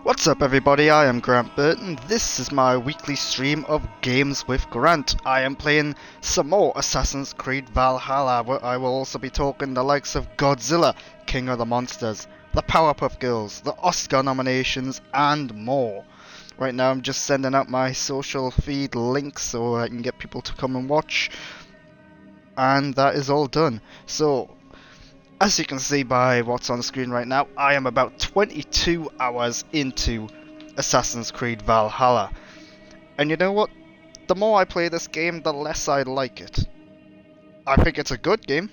What's up everybody, I am Grant Burton. This is my weekly stream of Games with Grant. I am playing some more Assassin's Creed Valhalla, where I will also be talking the likes of Godzilla, King of the Monsters, the Powerpuff Girls, the Oscar nominations and more. Right now I'm just sending out my social feed links so I can get people to come and watch. And that is all done. So, as you can see by what's on the screen right now, I am about 22 hours into Assassin's Creed Valhalla. And you know what? The more I play this game, the less I like it. I think it's a good game,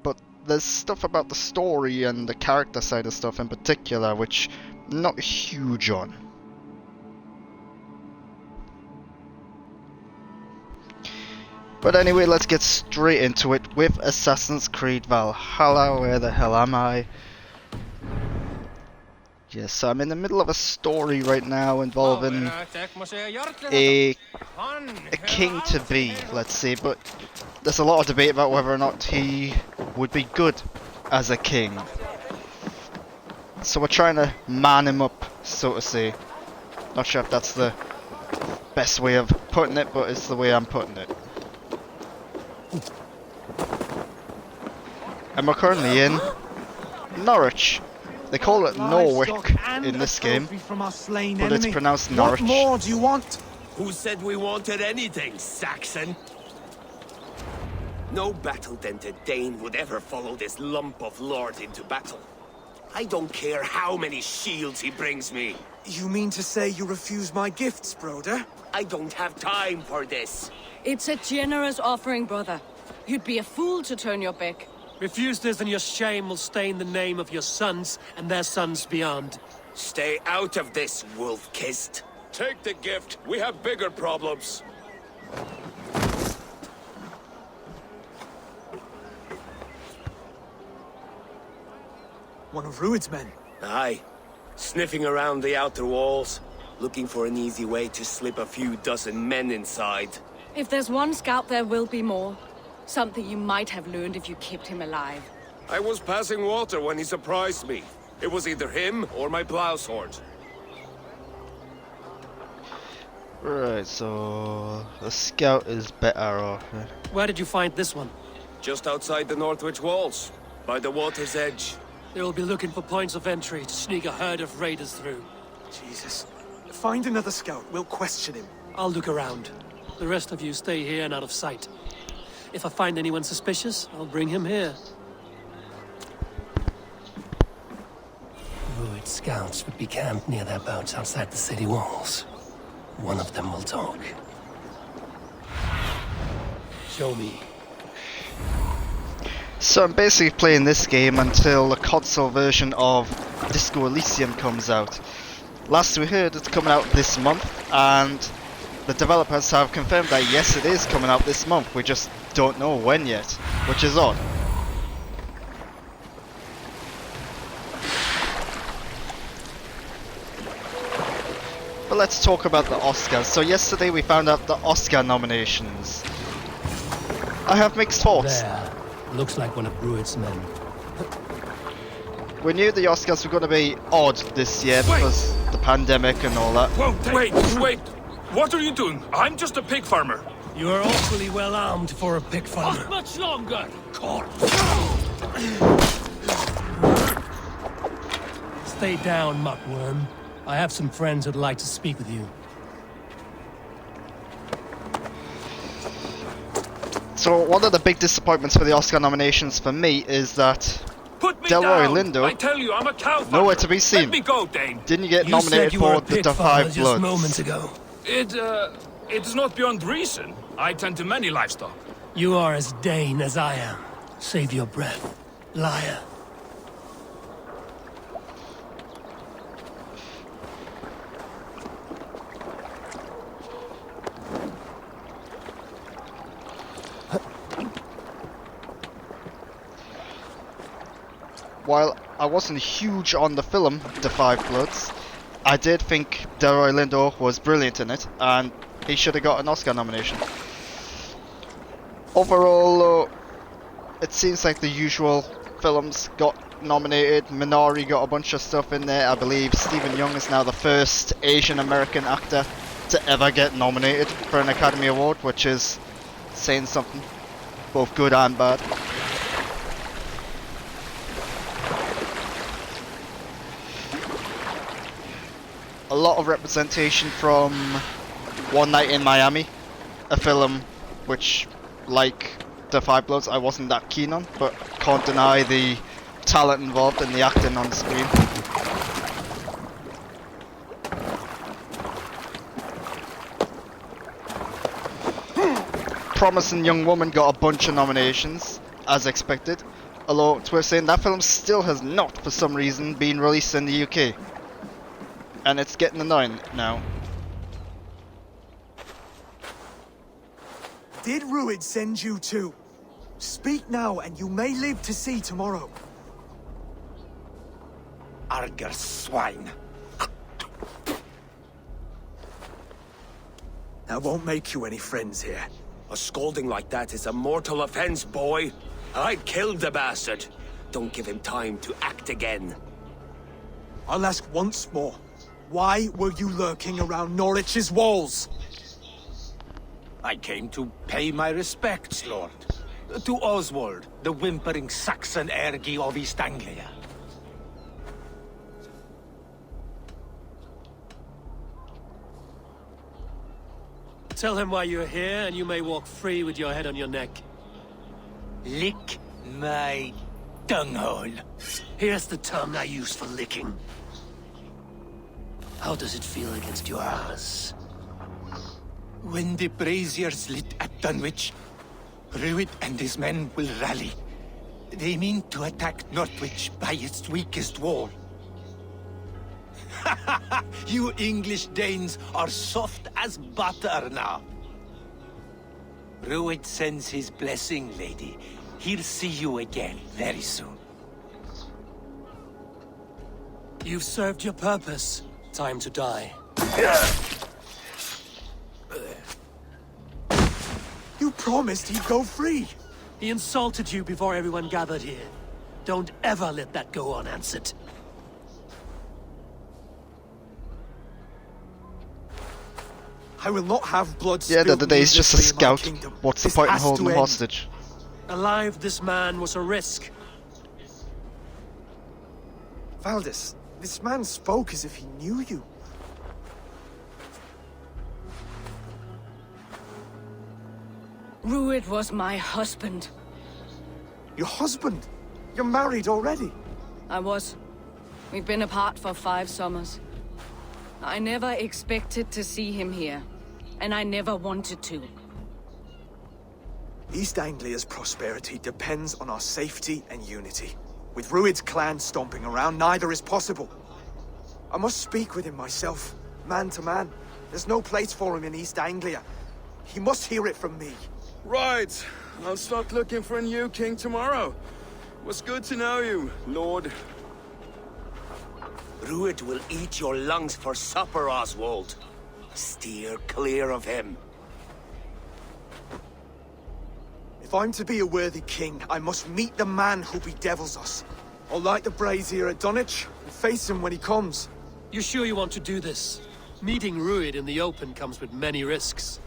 but there's stuff about the story and the character side of stuff in particular which I'm not huge on. But anyway, let's get straight into it with Assassin's Creed Valhalla. Where the hell am I? Yes, I'm in the middle of a story right now involving a king-to-be, let's say, but there's a lot of debate about whether or not he would be good as a king. So we're trying to man him up, so to say. Not sure if that's the best way of putting it, but it's the way I'm putting it. And we're currently in Norwich. They call it Norwich in this game, but it's pronounced Norwich. What more do you want? Who said we wanted anything, Saxon? No battle-dented Dane would ever follow this lump of lord into battle. I don't care how many shields he brings me. You mean to say you refuse my gifts, Broder? I don't have time for this. It's a generous offering, brother. You'd be a fool to turn your back. Refuse this and your shame will stain the name of your sons and their sons beyond. Stay out of this, wolf-kissed. Take the gift. We have bigger problems. One of Rued's men. Aye. Sniffing around the outer walls, looking for an easy way to slip a few dozen men inside. If there's one scout, there will be more. Something you might have learned if you kept him alive. I was passing water when he surprised me. It was either him or my plow sword. Right, so the scout is better off. Where did you find this one? Just outside the Northwich walls, by the water's edge. They will be looking for points of entry to sneak a herd of raiders through. Jesus. Find another scout. We'll question him. I'll look around. The rest of you stay here and out of sight. If I find anyone suspicious, I'll bring him here. Rued scouts would be camped near their boats outside the city walls. One of them will talk. Show me. So I'm basically playing this game until the console version of Disco Elysium comes out. Last we heard it's coming out this month, and the developers have confirmed that yes, it is coming out this month. We just don't know when yet, which is odd. But let's talk about the Oscars. So yesterday we found out the Oscar nominations. I have mixed thoughts. There. Looks like one of Rued's men. We knew the Oscars were going to be odd this year because the pandemic and all that. Whoa, wait! What are you doing? I'm just a pig farmer. You are awfully well armed for a pig farmer. Not much longer! Stay down, muckworm. I have some friends who'd like to speak with you. So one of the big disappointments for the Oscar nominations for me is that Put me Delroy down. Lindo, I tell you, I'm a cow farmer. nowhere to be seen. Let me go, Dane. Didn't get You nominated said you were for a the pig farmer Five just Bloods. moments ago. It is not beyond reason. I tend to many livestock. You are as Dane as I am. Save your breath, liar. While I wasn't huge on the film The Five Bloods, I did think Delroy Lindo was brilliant in it, and he should have got an Oscar nomination. Overall, it seems like the usual films got nominated. Minari got a bunch of stuff in there. I believe Stephen Young is now the first Asian American actor to ever get nominated for an Academy Award, which is saying something, both good and bad. A lot of representation from One Night in Miami, a film which, like The Five Bloods, I wasn't that keen on, but can't deny the talent involved in the acting on the screen. Promising Young Woman got a bunch of nominations, as expected, although it's worth saying that film still has not, for some reason, been released in the UK. And it's getting annoying now. Did Ruid send you too? Speak now, and you may live to see tomorrow. Arger swine. That won't make you any friends here. A scolding like that is a mortal offense, boy. I'd kill the bastard. Don't give him time to act again. I'll ask once more. Why were you lurking around Norwich's walls? I came to pay my respects, Lord. To Oswald, the whimpering Saxon ergi of East Anglia. Tell him why you're here, and you may walk free with your head on your neck. Lick my dunghole. Here's the tongue I use for licking. How does it feel against yours? When the braziers lit at Dunwich, Ruid and his men will rally. They mean to attack Norwich by its weakest wall. You English Danes are soft as butter now. Ruid sends his blessing, lady. He'll see you again very soon. You've served your purpose. Time to die. You promised he'd go free. He insulted you before everyone gathered here. Don't ever let that go unanswered. I will not have blood Yeah, the other spilled day he's just a needlessly in my scout. kingdom. What's the This point in has to holding him end. hostage? Alive, this man was a risk. Valdis, this man spoke as if he knew you. Ruid was my husband. Your husband? You're married already. I was. We've been apart for 5 summers. I never expected to see him here, and I never wanted to. East Anglia's prosperity depends on our safety and unity. With Ruid's clan stomping around, neither is possible. I must speak with him myself, man to man. There's no place for him in East Anglia. He must hear it from me. Right. I'll start looking for a new king tomorrow. Was good to know you, Lord. Ruid will eat your lungs for supper, Oswald. Steer clear of him. If I'm to be a worthy king, I must meet the man who bedevils us. I'll light the brazier at Dunwich and face him when he comes. You sure you want to do this? Meeting Ruid in the open comes with many risks.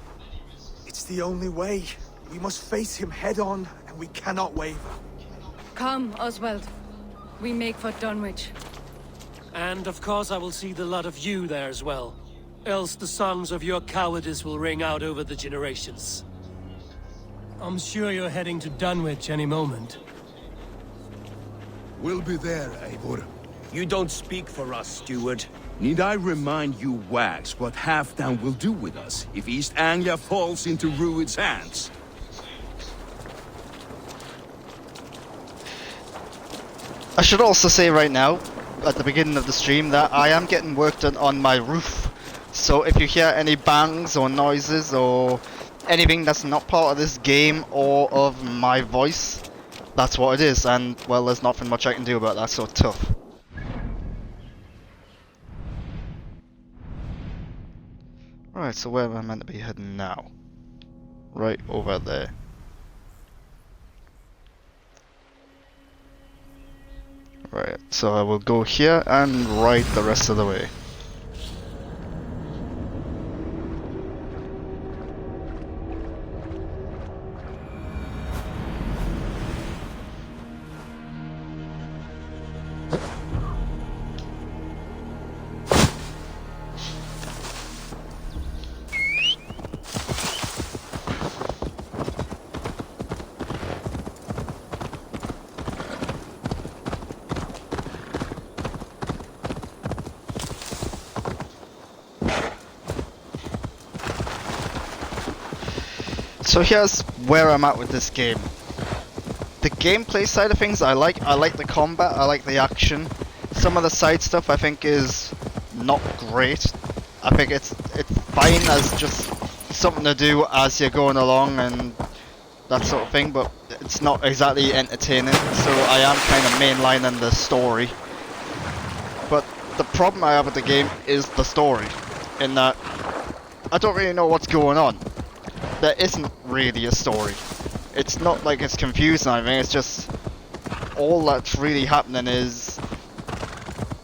It's the only way. We must face him head on, and we cannot waver. Come, Oswald. We make for Dunwich. And of course I will see the lot of you there as well. Else the songs of your cowardice will ring out over the generations. I'm sure you're heading to Dunwich any moment. We'll be there, Eivor. You don't speak for us, steward. Need I remind you, Wags, what Halfdown will do with us if East Anglia falls into Ruid's hands? I should also say right now, at the beginning of the stream, that I am getting work done on my roof. So if you hear any bangs or noises or anything that's not part of this game or of my voice, that's what it is. And, well, there's nothing much I can do about that, so tough. Right, so where am I meant to be heading now? Right over there. Right, so I will go here and ride the rest of the way. So here's where I'm at with this game. The gameplay side of things I like the combat, I like the action. Some of the side stuff I think is not great. I think it's fine as just something to do as you're going along and that sort of thing, but it's not exactly entertaining, so I am kind of mainlining the story. But the problem I have with the game is the story, in that I don't really know what's going on. There isn't really a story. It's not like it's confusing or anything, it's just all that's really happening is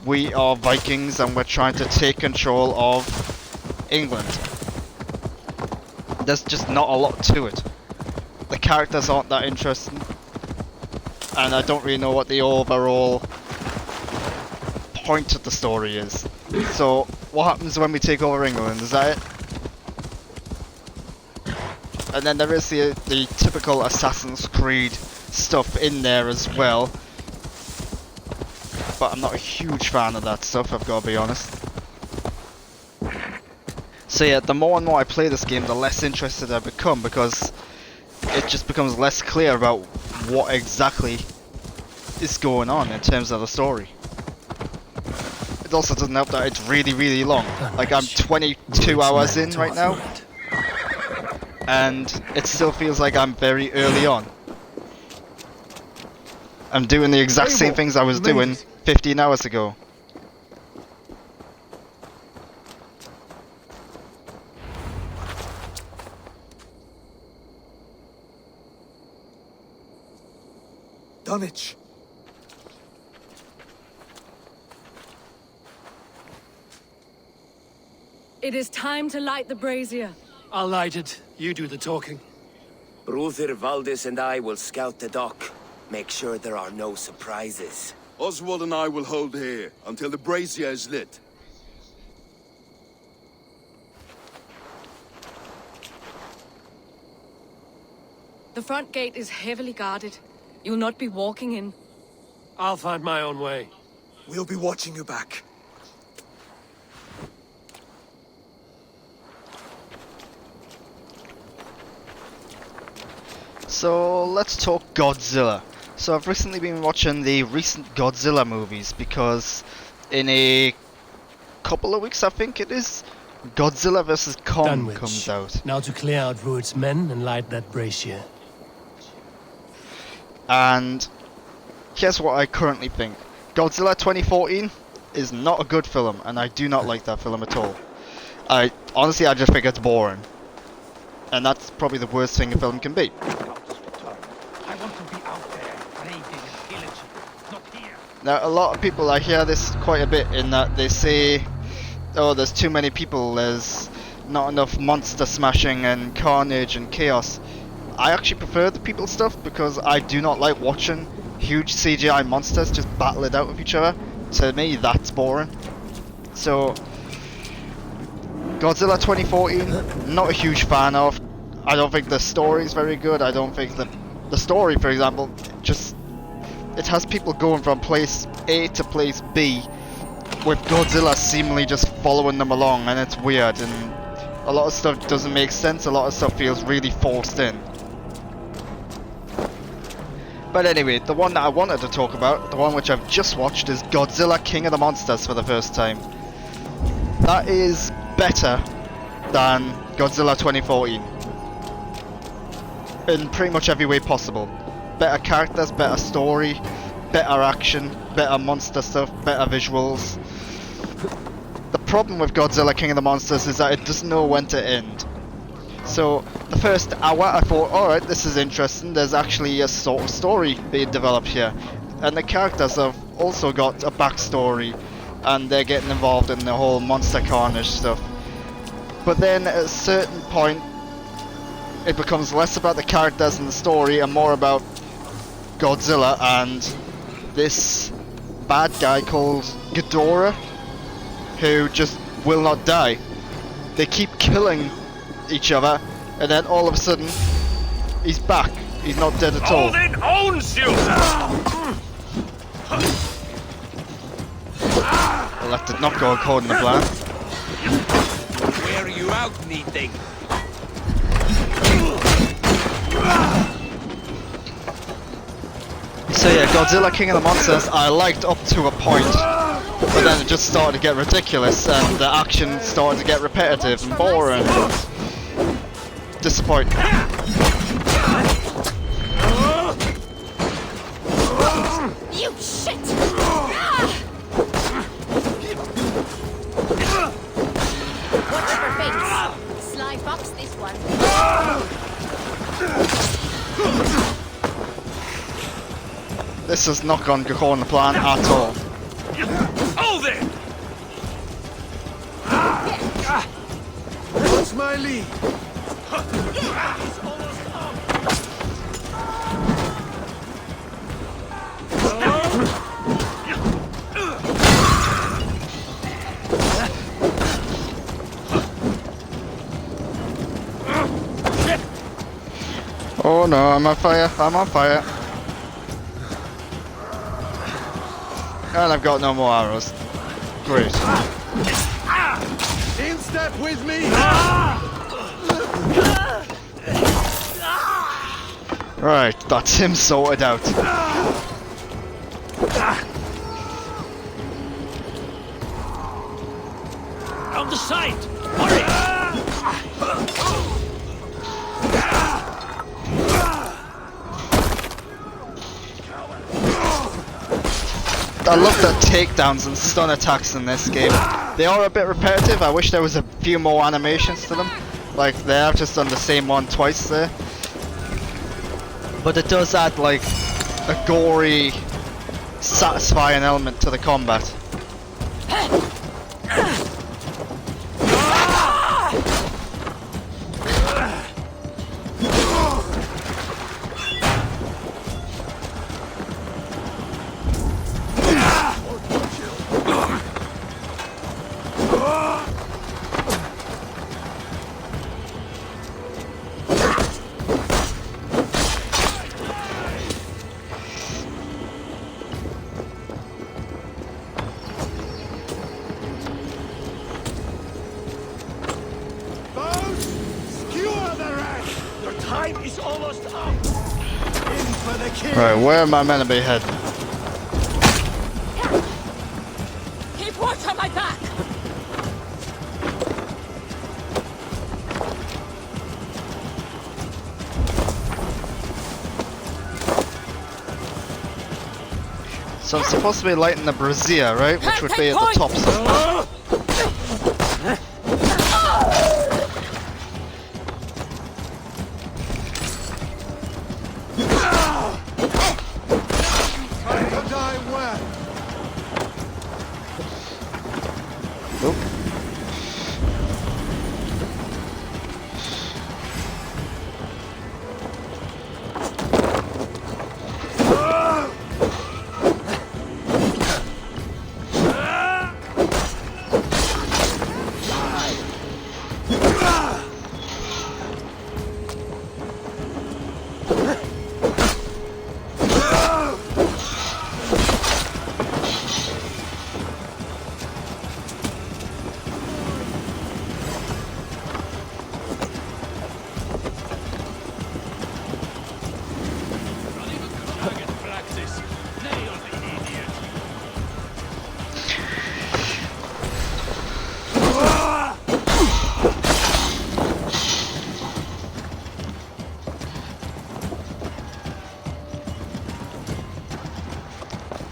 we are Vikings and we're trying to take control of England. There's just not a lot to it. The characters aren't that interesting, and I don't really know what the overall point of the story is. So, what happens when we take over England? Is that it? And then there is the typical Assassin's Creed stuff in there as well. But I'm not a huge fan of that stuff, I've got to be honest. So yeah, the more and more I play this game, the less interested I become, because it just becomes less clear about what exactly is going on in terms of the story. It also doesn't help that it's really, really long. Like, I'm 22 hours in right now, and it still feels like I'm very early on. I'm doing the exact same things I was doing 15 hours ago. Dunwich. It is time to light the brazier. I'll light it. You do the talking. Brother Valdis and I will scout the dock. Make sure there are no surprises. Oswald and I will hold here until the brazier is lit. The front gate is heavily guarded. You'll not be walking in. I'll find my own way. We'll be watching you back. So let's talk Godzilla. So I've recently been watching the recent Godzilla movies because in a couple of weeks, I think it is, Godzilla vs. Kong Dunwich. comes out. Now to clear out Rued's men and light that brazier. And here's what I currently think. Godzilla 2014 is not a good film, and I do not like that film at all. Honestly, I just think it's boring. And that's probably the worst thing a film can be. I want to be out there, raiding and pillaging, not here. Now, a lot of people, I hear this quite a bit, in that they say, oh, there's too many people, there's not enough monster smashing and carnage and chaos. I actually prefer the people stuff, because I do not like watching huge CGI monsters just battle it out with each other. To me, that's boring. So, Godzilla 2014, not a huge fan of. I don't think the story's very good. I don't think the story, for example, just, it has people going from place A to place B, with Godzilla seemingly just following them along, and it's weird, and a lot of stuff doesn't make sense, a lot of stuff feels really forced in. But anyway, the one that I wanted to talk about, the one which I've just watched, is Godzilla King of the Monsters for the first time. That is better than Godzilla 2014. In pretty much every way possible. Better characters, better story, better action, better monster stuff, better visuals. The problem with Godzilla King of the Monsters is that it doesn't know when to end. So, the first hour I thought, alright, this is interesting, there's actually a sort of story being developed here. And the characters have also got a backstory, and they're getting involved in the whole monster carnage stuff. But then at a certain point, it becomes less about the characters and the story and more about Godzilla and this bad guy called Ghidorah, who just will not die. They keep killing each other, and then all of a sudden, he's back. He's not dead at all. Odin owns you! Well, that did not go according to plan. Wear you out, meeting. So yeah, Godzilla King of the Monsters I liked up to a point, but then it just started to get ridiculous and the action started to get repetitive and boring and disappointing. You shit! Watch your face. Sly fox this one. This has not gone according to plan at all. Odin! What's my lead? Oh no, I'm on fire, I'm on fire. And I've got no more arrows. Great. In step with me! Right, that's him sorted out. On the side! Hurry! I love the takedowns and stun attacks in this game. They are a bit repetitive. I wish there was a few more animations to them. Like, they have just done the same one twice there. But it does add, like, a gory, satisfying element to the combat. Time is almost up. Right, where am I meant to be heading? Keep watch on my back! So I'm supposed to be lighting the brazier, right? Which would be at the top somewhere.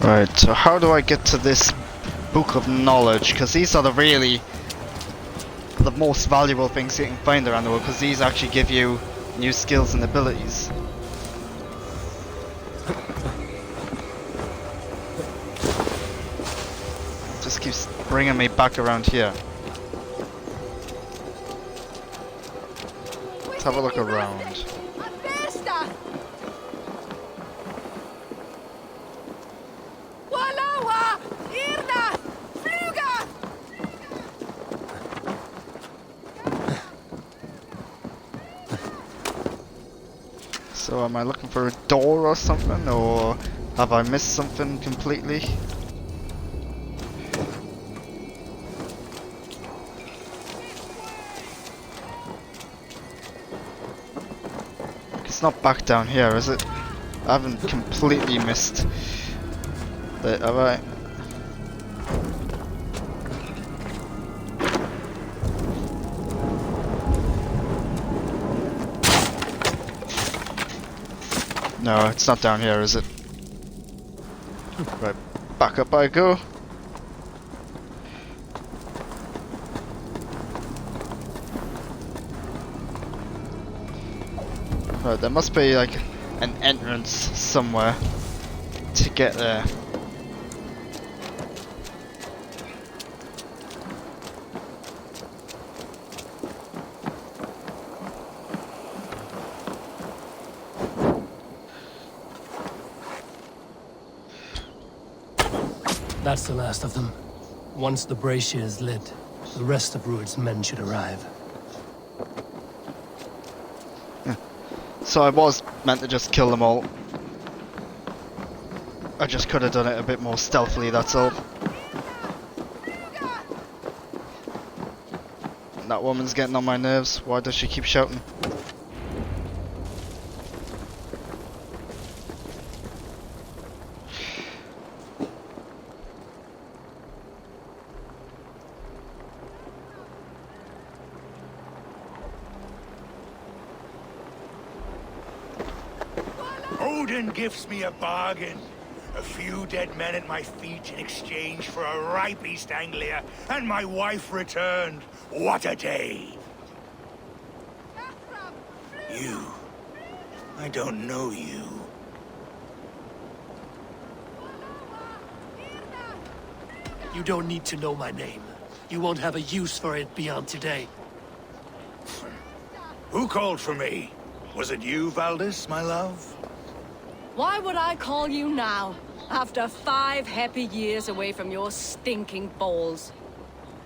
Right, so how do I get to this book of knowledge? Because these are the most valuable things you can find around the world, because these actually give you new skills and abilities. keeps bringing me back around here. Let's have a look around. So am I looking for a door or something, or have I missed something completely? It's not back down here, is it? I haven't completely missed it, have I? No, it's not down here, is it? Right, back up I go. Right, there must be like an entrance somewhere to get there. That's the last of them. Once the brazier is lit, the rest of Rued's men should arrive. So I was meant to just kill them all. I just could have done it a bit more stealthily, that's all. That woman's getting on my nerves. Why does she keep shouting? Odin gives me a bargain. A few dead men at my feet in exchange for a ripe East Anglia, and my wife returned. What a day! You. I don't know you. You don't need to know my name. You won't have a use for it beyond today. Who called for me? Was it you, Valdis, my love? Why would I call you now, after 5 happy years away from your stinking balls?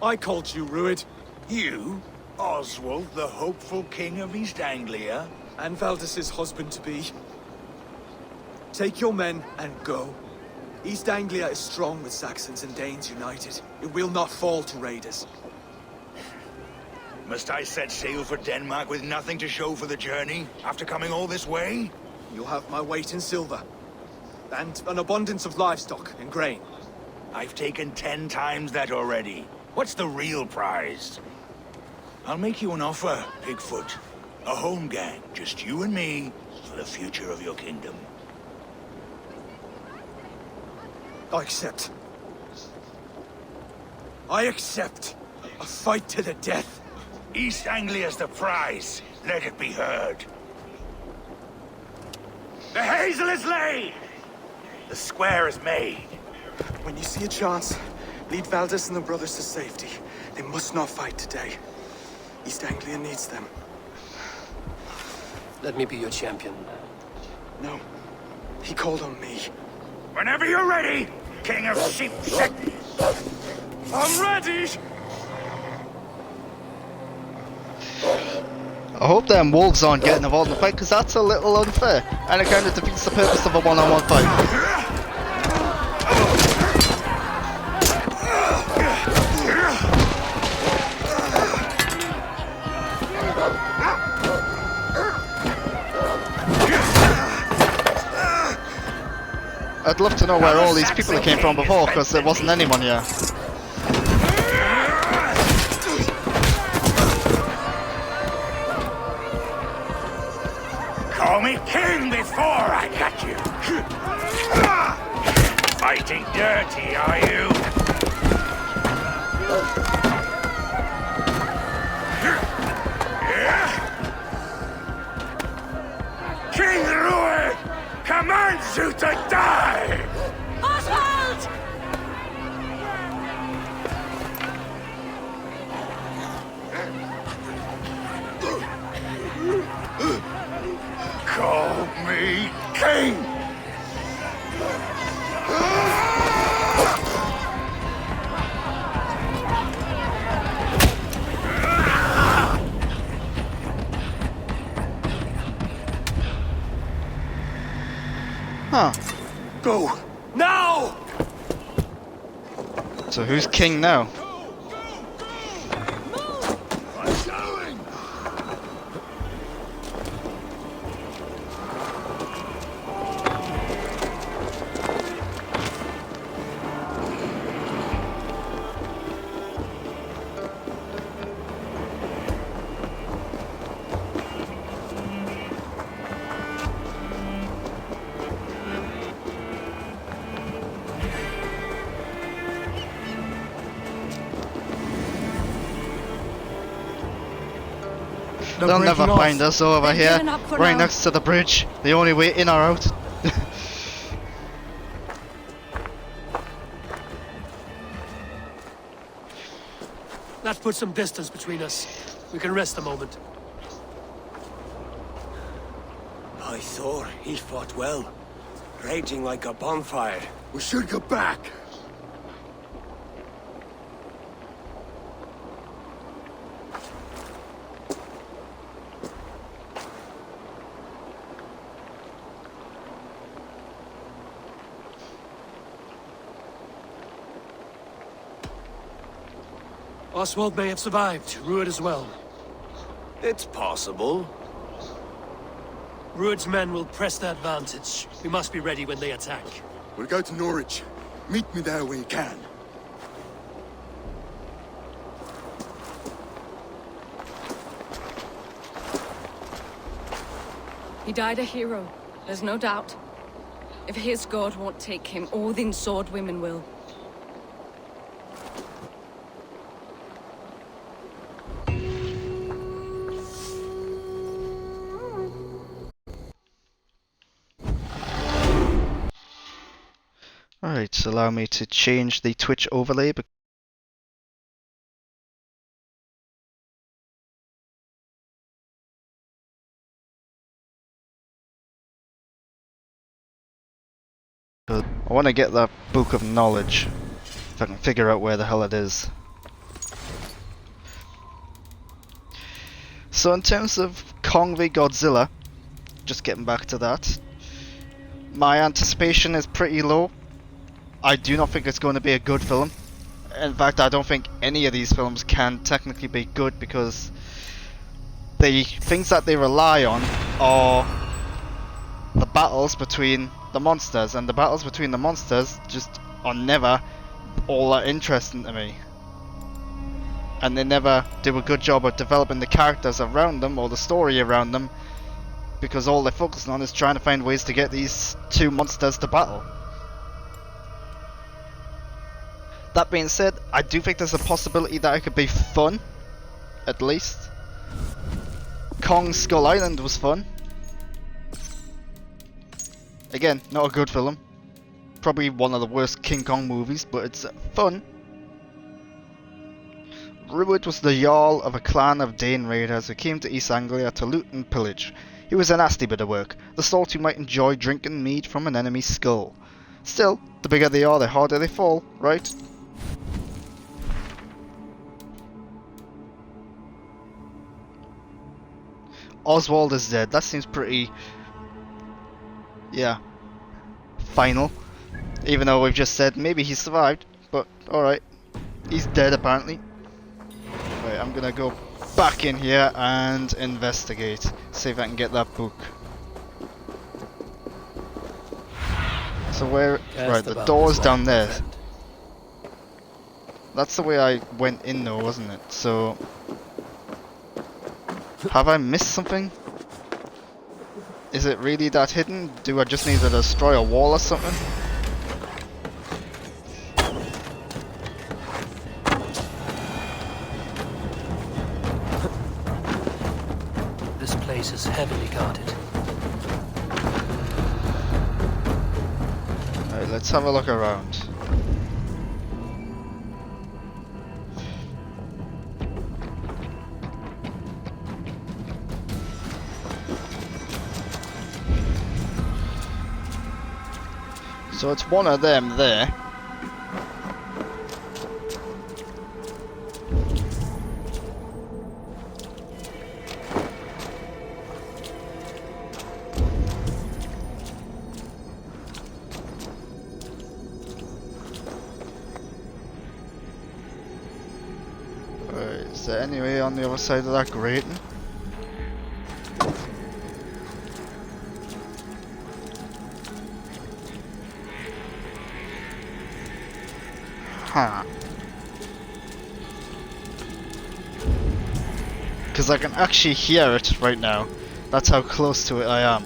I called you, Rued. You? Oswald, the hopeful king of East Anglia? And Valdis's husband-to-be. Take your men and go. East Anglia is strong with Saxons and Danes united. It will not fall to raiders. Must I set sail for Denmark with nothing to show for the journey, after coming all this way? You'll have my weight in silver. And an abundance of livestock and grain. I've taken 10 times that already. What's the real prize? I'll make you an offer, Pigfoot. A home gang, just you and me, for the future of your kingdom. I accept. I accept. A fight to the death. East Anglia's the prize. Let it be heard. The hazel is laid! The square is made. When you see a chance, lead Valdis and the brothers to safety. They must not fight today. East Anglia needs them. Let me be your champion. No. He called on me. Whenever you're ready, King of Sheep Shit! I'm ready! I hope them wolves aren't getting involved in the fight, because that's a little unfair, and it kind of defeats the purpose of a one-on-one fight. I'd love to know where all these people came from before, because there wasn't anyone here. Call me king before I got you! Fighting dirty, are you? King Rued commands you to die! Oswald! Go! Now! So who's king now? I'm going! They'll never find us over They're here, giving up for right now. next to the bridge. The only way in or out. That puts some distance between us. We can rest a moment. By Thor, he fought well. Raging like a bonfire. We should go back. Oswald may have survived, Ruud as well. It's possible. Ruud's men will press the advantage. We must be ready when they attack. We'll go to Norwich. Meet me there when you can. He died a hero, there's no doubt. If his god won't take him, Odin's sword women will. Alright, so allow me to change the Twitch overlay. I want to get that Book of Knowledge, if I can figure out where the hell it is. So in terms of Kong v Godzilla, just getting back to that, my anticipation is pretty low. I do not think it's going to be a good film. In fact, I don't think any of these films can technically be good because the things that they rely on are the battles between the monsters, and the battles between the monsters just are never all that interesting to me. And they never do a good job of developing the characters around them or the story around them, because all they're focusing on is trying to find ways to get these two monsters to battle. That being said, I do think there's a possibility that it could be fun, at least. Kong Skull Island was fun. Again, not a good film. Probably one of the worst King Kong movies, but it's fun. Ruud was the Jarl of a clan of Dane raiders who came to East Anglia to loot and pillage. He was a nasty bit of work, the sort who might enjoy drinking mead from an enemy's skull. Still, the bigger they are, the harder they fall, right? Oswald is dead. That seems pretty... yeah, final. Even though we've just said maybe he survived, but alright. He's dead apparently. Right, I'm gonna go back in here and investigate. See if I can get that book. So where... right, the door's down there. That's the way I went in though, wasn't it? So... have I missed something? Is it really that hidden? Do I just need to destroy a wall or something? This place is heavily guarded. Alright, let's have a look around. So it's one of them there. Is there any way on the other side of that grating? Huh. Because I can actually hear it right now. That's how close to it I am.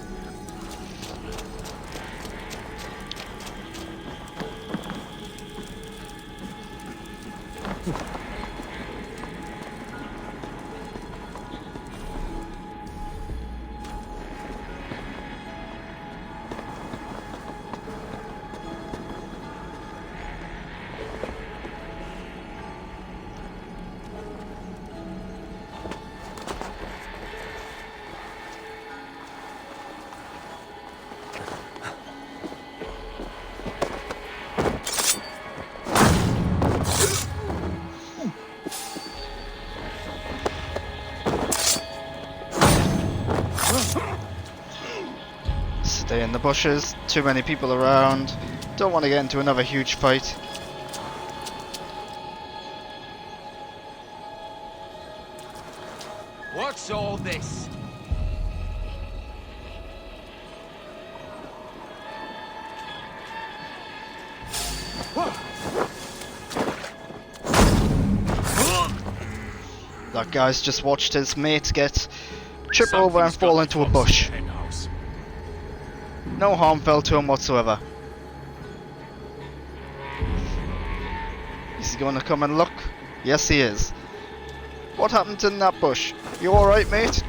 Stay in the bushes, too many people around. Don't want to get into another huge fight. What's all this? That guy's just watched his mate get trip over and fall into a bush. No harm fell to him whatsoever. Is he going to come and look? Yes, he is. What happened in that bush? You alright, mate?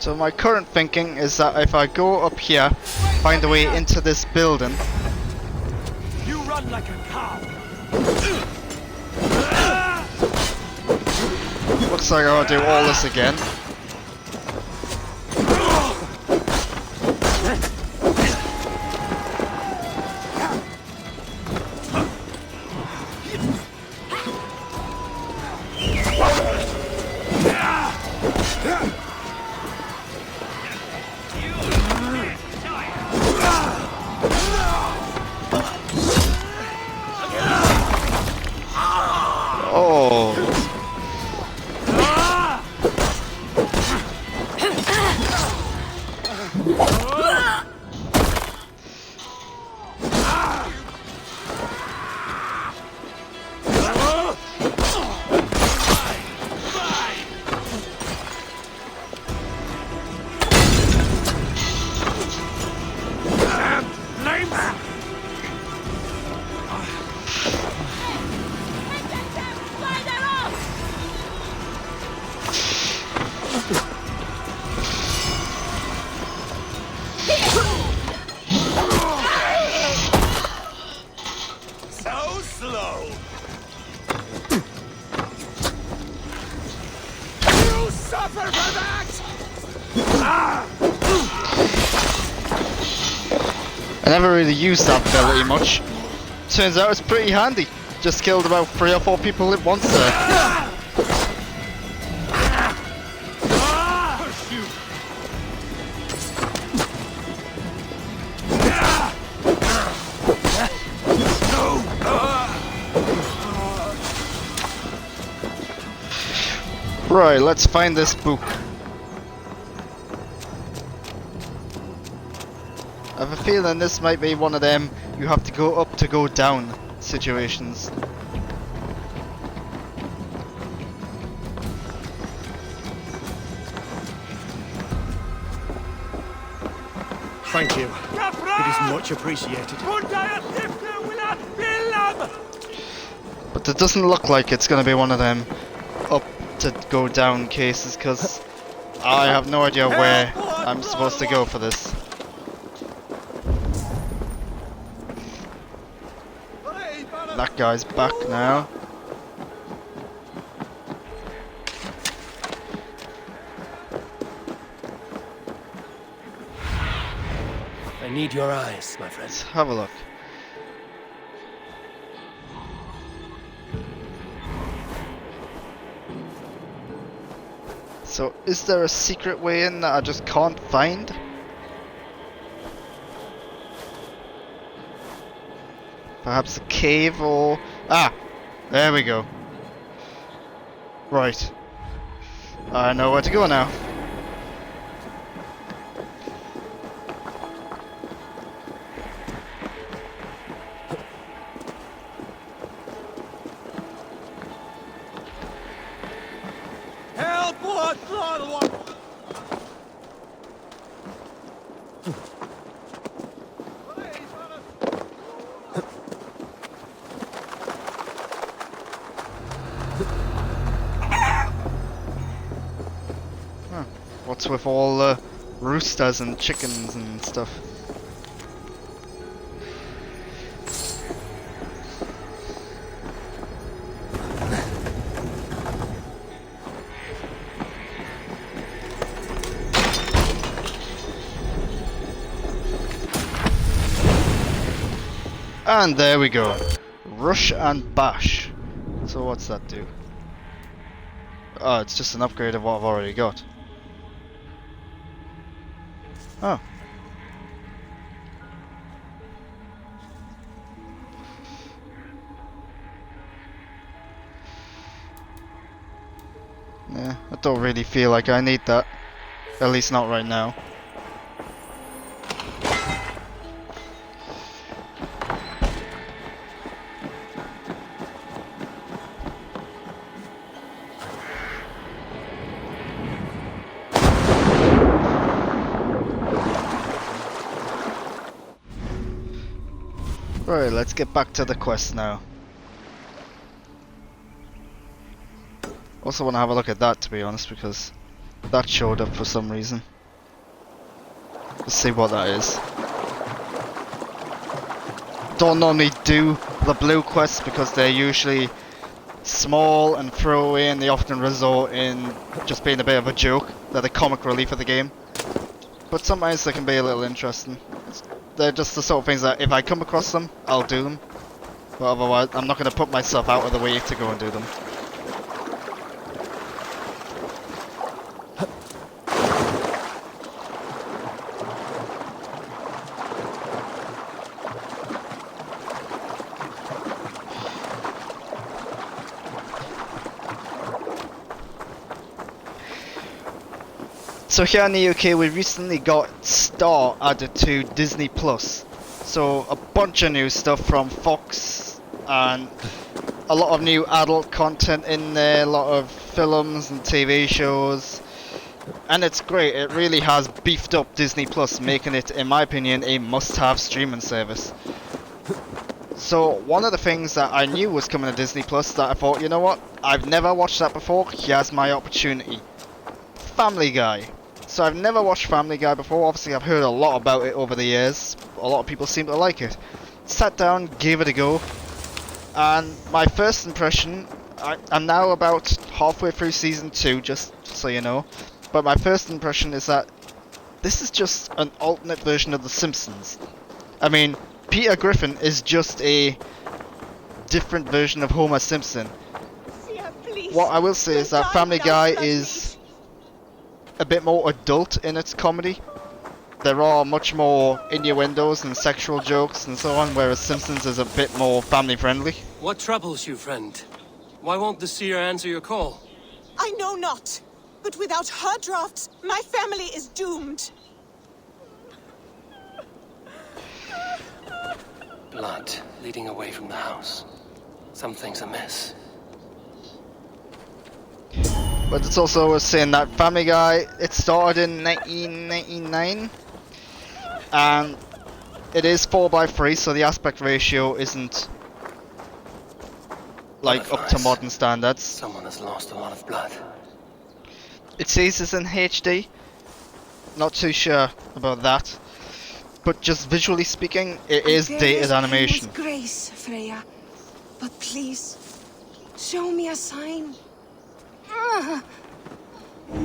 So my current thinking is that if I go up here, find a way into this building. You run like a cow. Looks like I'll do all this again. Oh. So slow. You suffer for that. I never really used that ability much. Turns out it's pretty handy. Just killed about 3 or 4 people at once there. Right, let's find this book. I have a feeling this might be one of them you have to go up to go down situations. Thank you. It is much appreciated. But it doesn't look like it's going to be one of them up to go down cases, because I have no idea where I'm supposed to go for this. That guy's back now. need your eyes, my friend. Let's have a look. So, is there a secret way in that I just can't find? Perhaps a cave or... Ah! There we go. Right. I know where to go now. Help! What? What's with all the roosters and chickens and stuff? And there we go. Rush and bash. So what's that do? Oh, it's just an upgrade of what I've already got. Oh. Yeah, I don't really feel like I need that. At least not right now. Right, let's get back to the quest now. Also want to have a look at that, to be honest, because that showed up for some reason. Let's see what that is. Don't normally do the blue quests because they're usually small and throwaway, and they often result in just being a bit of a joke. They're the comic relief of the game. But sometimes they can be a little interesting. They're just the sort of things that if I come across them, I'll do them. But otherwise, I'm not going to put myself out of the way to go and do them. So here in the UK, we recently got Star added to Disney Plus. So a bunch of new stuff from Fox and a lot of new adult content in there, a lot of films and TV shows. And it's great, it really has beefed up Disney Plus, making it, in my opinion, a must-have streaming service. So one of the things that I knew was coming to Disney Plus that I thought, you know what, I've never watched that before, here's my opportunity. Family Guy. So I've never watched Family Guy before, obviously I've heard a lot about it over the years, a lot of people seem to like it. Sat down, gave it a go, and my first impression, I'm now about halfway through season 2, just so you know, but my first impression is that this is just an alternate version of The Simpsons. I mean, Peter Griffin is just a different version of Homer Simpson. What I will say is that Family Guy is a bit more adult in its comedy. There are much more innuendos and sexual jokes and so on, whereas Simpsons is a bit more family friendly. What troubles you, friend? Why won't the seer answer your call? I know not, but without her drafts, my family is doomed. Blood leading away from the house. Something's amiss. But it's also worth saying that Family Guy, it started in 1999, and it is 4:3, so the aspect ratio isn't like up to modern standards. Someone has lost a lot of blood. It says it's in HD, not too sure about that, but just visually speaking, it is dated animation. With grace, Freya, but please, show me a sign.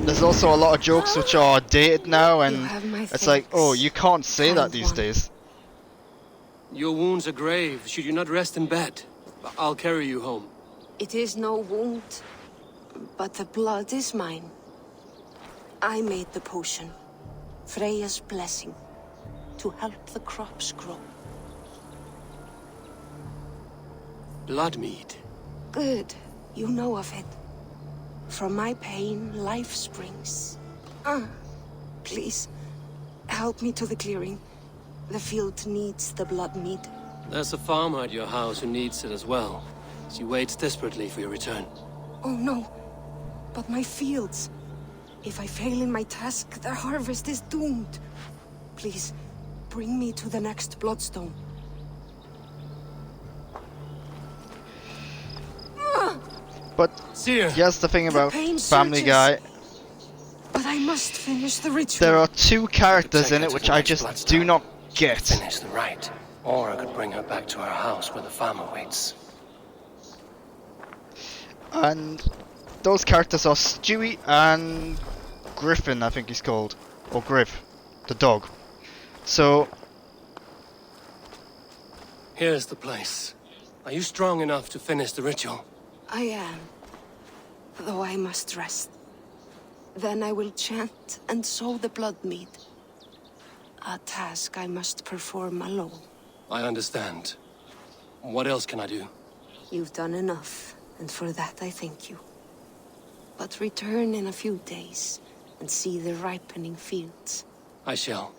The there's also a lot of jokes which are dated now, and have my it's like, oh, you can't say that kind these one. days. Your wounds are grave. Should you not rest in bed? I'll carry you home. It is no wound, but the blood is mine. I made the potion, Freya's blessing, to help the crops grow. Blood mead. Good, you know of it. From my pain, life springs. Please, help me to the clearing. The field needs the blood mead. There's a farmer at your house who needs it as well. She waits desperately for your return. Oh no, but my fields. If I fail in my task, the harvest is doomed. Please, bring me to the next bloodstone. But Seer. here's the thing about pain Family surges. Guy. But I must finish the ritual. There are two characters Take in her it to which the I next just bloodstone. do not get. Finish the rite. Or I could bring her back to her house where the farmer waits. And those characters are Stewie and Griffin, I think he's called. Or Griff, the dog. So, Here's the place. Are you strong enough to finish the ritual? I am. Though I must rest. Then I will chant and sow the blood mead. A task I must perform alone. I understand. What else can I do? You've done enough, and for that I thank you. But return in a few days and see the ripening fields. I shall.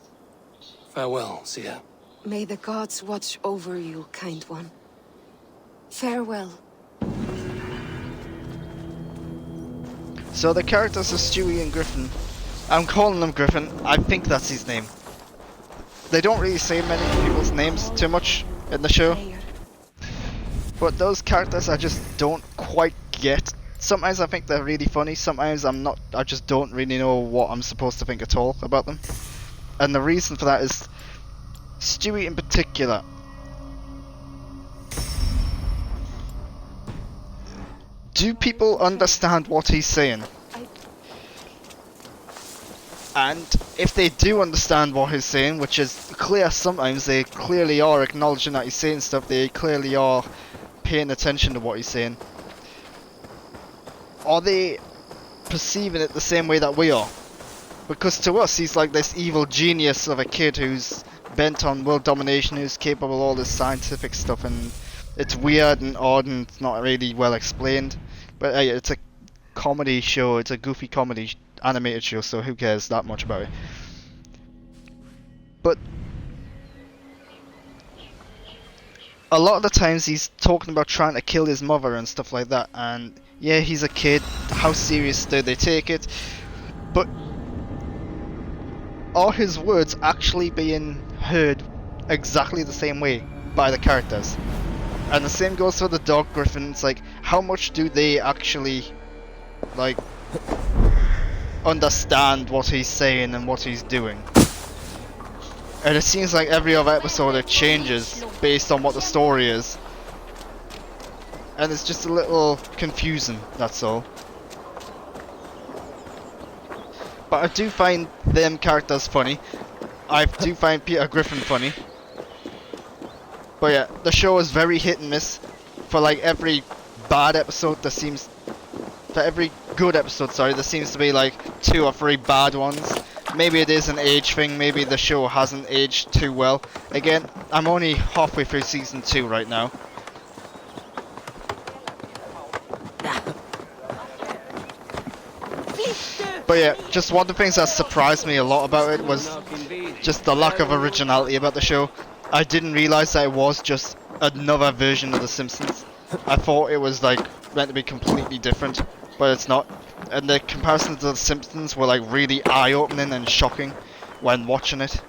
Farewell, Seer. May the gods watch over you, kind one. Farewell. so the characters are Stewie and Griffin. I'm calling him Griffin. I think that's his name. They don't really say many people's names too much in the show. But those characters I just don't quite get. Sometimes I think they're really funny, sometimes I'm not. I just don't really know what I'm supposed to think at all about them. And the reason for that is Stewie in particular. Do people understand what he's saying? And if they do understand what he's saying, which is clear sometimes, they clearly are acknowledging that he's saying stuff, they clearly are paying attention to what he's saying. Are they perceiving it the same way that we are? Because to us, he's like this evil genius of a kid who's bent on world domination, who's capable of all this scientific stuff, and it's weird and odd and it's not really well explained. But hey, it's a comedy show, it's a goofy comedy animated show, so who cares that much about it? But a lot of the times he's talking about trying to kill his mother and stuff like that, and yeah, he's a kid, how serious do they take it? But are his words actually being heard exactly the same way by the characters? And the same goes for the dog Griffin. It's like, how much do they actually like understand what he's saying and what he's doing? And it seems like every other episode it changes based on what the story is, and it's just a little confusing, that's all. But I do find them characters funny. I do find Peter Griffin funny. But yeah, the show is very hit and miss. For like every bad episode there seems... For every good episode, sorry, there seems to be like 2 or 3 bad ones. Maybe it is an age thing, maybe the show hasn't aged too well. Again, I'm only halfway through season 2 right now. But yeah, just one of the things that surprised me a lot about it was just the lack of originality about the show. I didn't realise that it was just another version of The Simpsons. I thought it was like meant to be completely different, but it's not. And the comparisons to The Simpsons were like really eye-opening and shocking when watching it.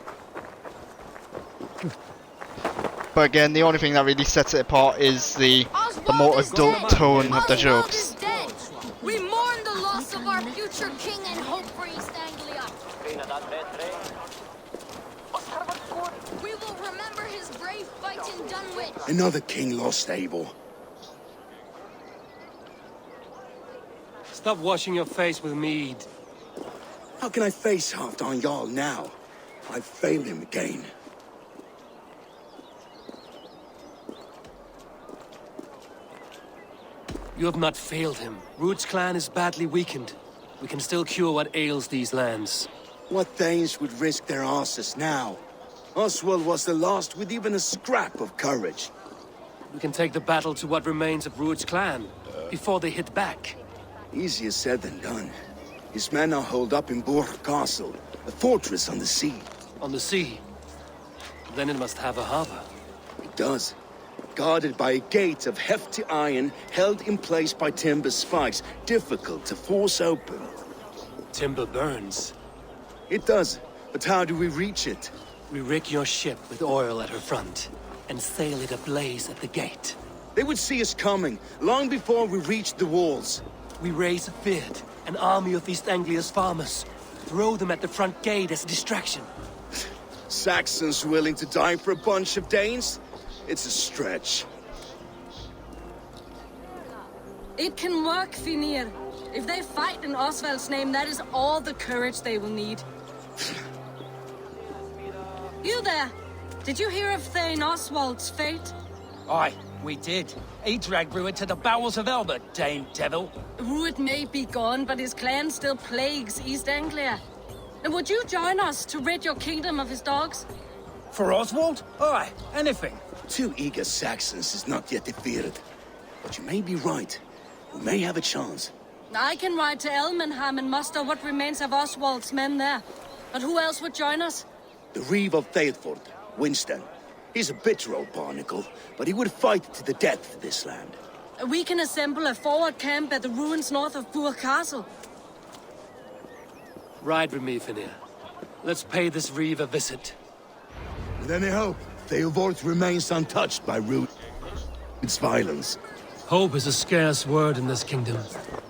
But again, the only thing that really sets it apart is the more adult tone of the jokes. We mourn the loss of our future king and hope for East Anglia. We will remember his brave fight in Dunwich. Another king lost, Abel. Stop washing your face with mead. How can I face Halfdan Jarl now? I failed him again. You have not failed him. Ruud's clan is badly weakened. We can still cure what ails these lands. What Danes would risk their asses now? Oswald was the last with even a scrap of courage. We can take the battle to what remains of Ruud's clan, before they hit back. Easier said than done. His men are holed up in Borg Castle, a fortress on the sea. On the sea? Then it must have a harbor. It does. Guarded by a gate of hefty iron, held in place by timber spikes, difficult to force open. Timber burns. It does, but how do we reach it? We rig your ship with oil at her front, and sail it ablaze at the gate. They would see us coming, long before we reached the walls. We raise a beard, an army of East Anglia's farmers. Throw them at the front gate as a distraction. Saxons willing to die for a bunch of Danes? It's a stretch. It can work, Finir. If they fight in Oswald's name, that is all the courage they will need. You there! Did you hear of Thane Oswald's fate? Aye, we did. He dragged Ruud to the bowels of Elba, Dane devil. Ruud may be gone, but his clan still plagues East Anglia. And would you join us to rid your kingdom of his dogs? For Oswald? Aye, anything. 2 eager Saxons is not yet defeated. But you may be right. We may have a chance. I can ride to Elmenham and muster what remains of Oswald's men there. But who else would join us? The Reeve of Thetford, Winston. He's a bitter old barnacle, but he would fight to the death for this land. We can assemble a forward camp at the ruins north of Burg Castle. Ride with me, Finir. Let's pay this Reeve a visit. With any hope, Theodort remains untouched by Ruud's violence. Hope is a scarce word in this kingdom.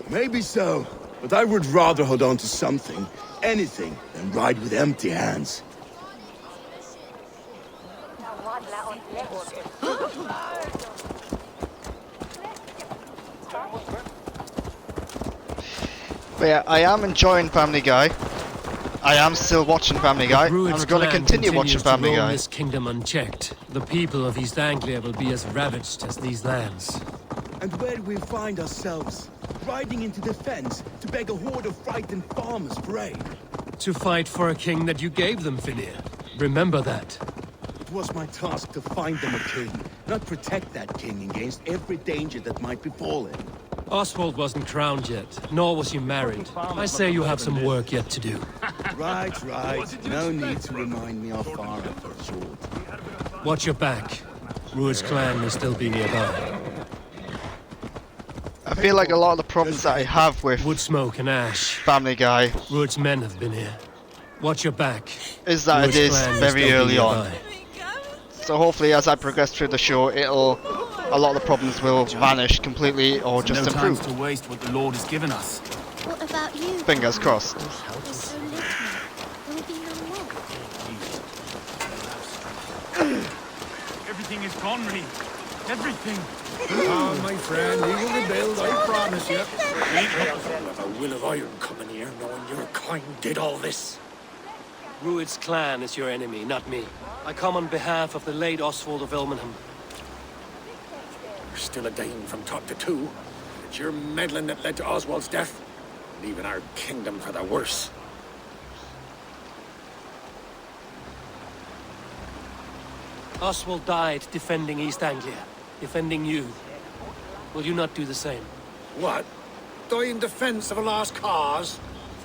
Maybe so, but I would rather hold on to something, anything, than ride with empty hands. But yeah, I am enjoying Family Guy. I am still watching Family Guy. I'm going to continue watching Family Guy. This kingdom unchecked, the people of East Anglia will be as ravaged as these lands. And where do we find ourselves? Riding into defense to beg a horde of frightened farmers for aid. To fight for a king that you gave them, Finir. Remember that. It was my task to find them a king, not protect that king against every danger that might befall him. Oswald wasn't crowned yet, nor was he married. I say you have some work yet to do. Right. No need to remind me how far I fell short. Watch your back. Ruud's clan may still be nearby. I feel like a lot of the problems that I have with wood smoke and ash. Family Guy. Ruud's men have been here. Watch your back. Is that Ruud's it is very early on. So hopefully as I progress through the show, a lot of the problems will vanish completely or just no improve. time to waste what the Lord has given us. What about you? Fingers crossed. There's so little. There will be no more. Everything is gone, Reeve. Everything. Oh, my friend, we will rebuild, I promise you. With a will of iron coming here, knowing your kind did all this. Ruud's clan is your enemy, not me. I come on behalf of the late Oswald of Elmenham. You're still a Dane from top to two. It's your meddling that led to Oswald's death, leaving our kingdom for the worse. Oswald died defending East Anglia, defending you. Will you not do the same? What? Die in defense of a lost cause?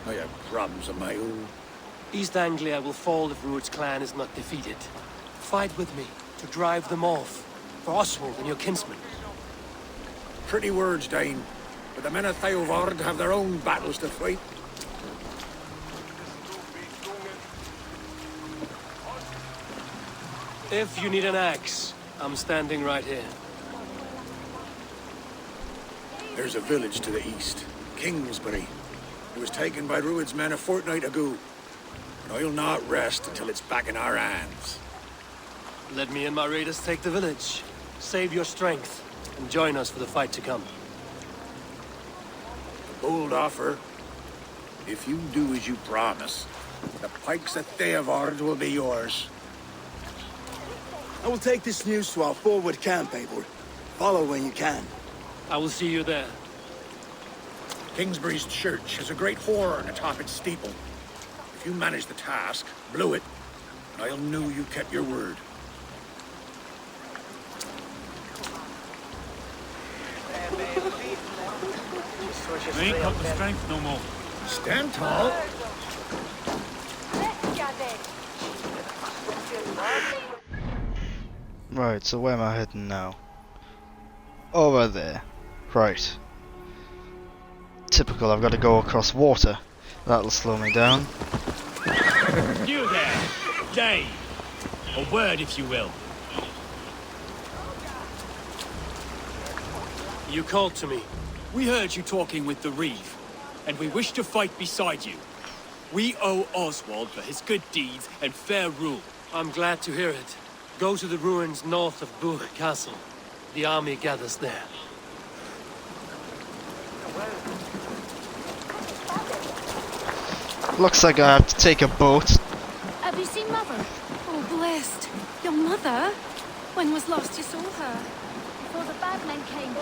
I have problems of my own. East Anglia will fall if Ruud's clan is not defeated. Fight with me to drive them off, for Oswald and your kinsmen. Pretty words, Dane, but the men of Theodord have their own battles to fight. If you need an axe, I'm standing right here. There's a village to the east, Kingsbury. It was taken by Ruud's men a fortnight ago. And I'll not rest until it's back in our hands. Let me and my raiders take the village. Save your strength, and join us for the fight to come. A bold offer, If you do as you promise, the pikes of Theodord will be yours. I will take this news to our forward camp, Eivor. Follow when you can. I will see you there. Kingsbury's church has a great horn atop its steeple. If you manage the task, blew it, I'll know you kept your word. We ain't got the strength no more. Stand tall. Right, so where am I heading now? Over there. Right. Typical, I've got to go across water. That'll slow me down. You there, Dave. A word, if you will. You called to me. We heard you talking with the Reeve, and we wish to fight beside you. We owe Oswald for his good deeds and fair rule. I'm glad to hear it. Go to the ruins north of Buch Castle. The army gathers there. Looks like I have to take a boat. Have you seen Mother? Oh, blessed. Your mother? When was last you saw her? Before the bad men came.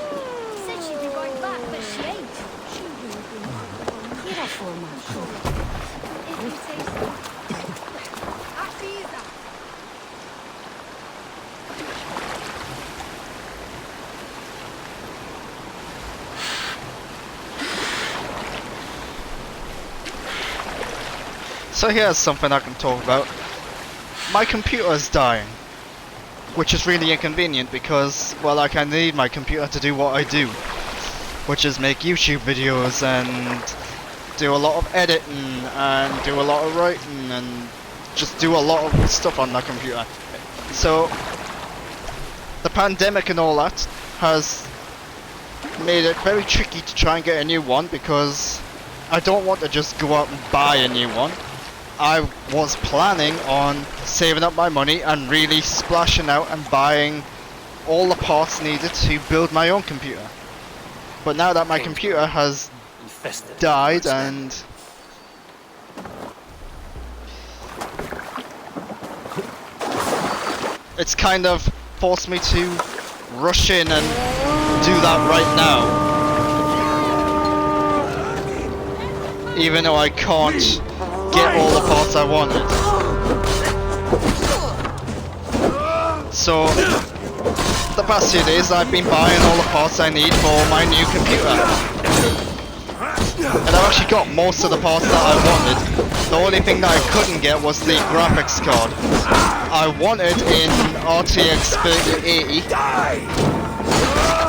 Said she'd be right back, but she ain't. She will be. Get off for my shoulder. If you say so. So here's something I can talk about. My computer is dying, which is really inconvenient because, well, like, I need my computer to do what I do, which is make YouTube videos and do a lot of editing and do a lot of writing and just do a lot of stuff on that computer. So the pandemic and all that has made it very tricky to try and get a new one because I don't want to just go out and buy a new one. I was planning on saving up my money and really splashing out and buying all the parts needed to build my own computer. But now that my computer has died and it's kind of forced me to rush in and do that right now. Even though I can't get all the parts I wanted. So the past few days I've been buying all the parts I need for my new computer. And I've actually got most of the parts that I wanted. The only thing that I couldn't get was the graphics card. I wanted in RTX 3080,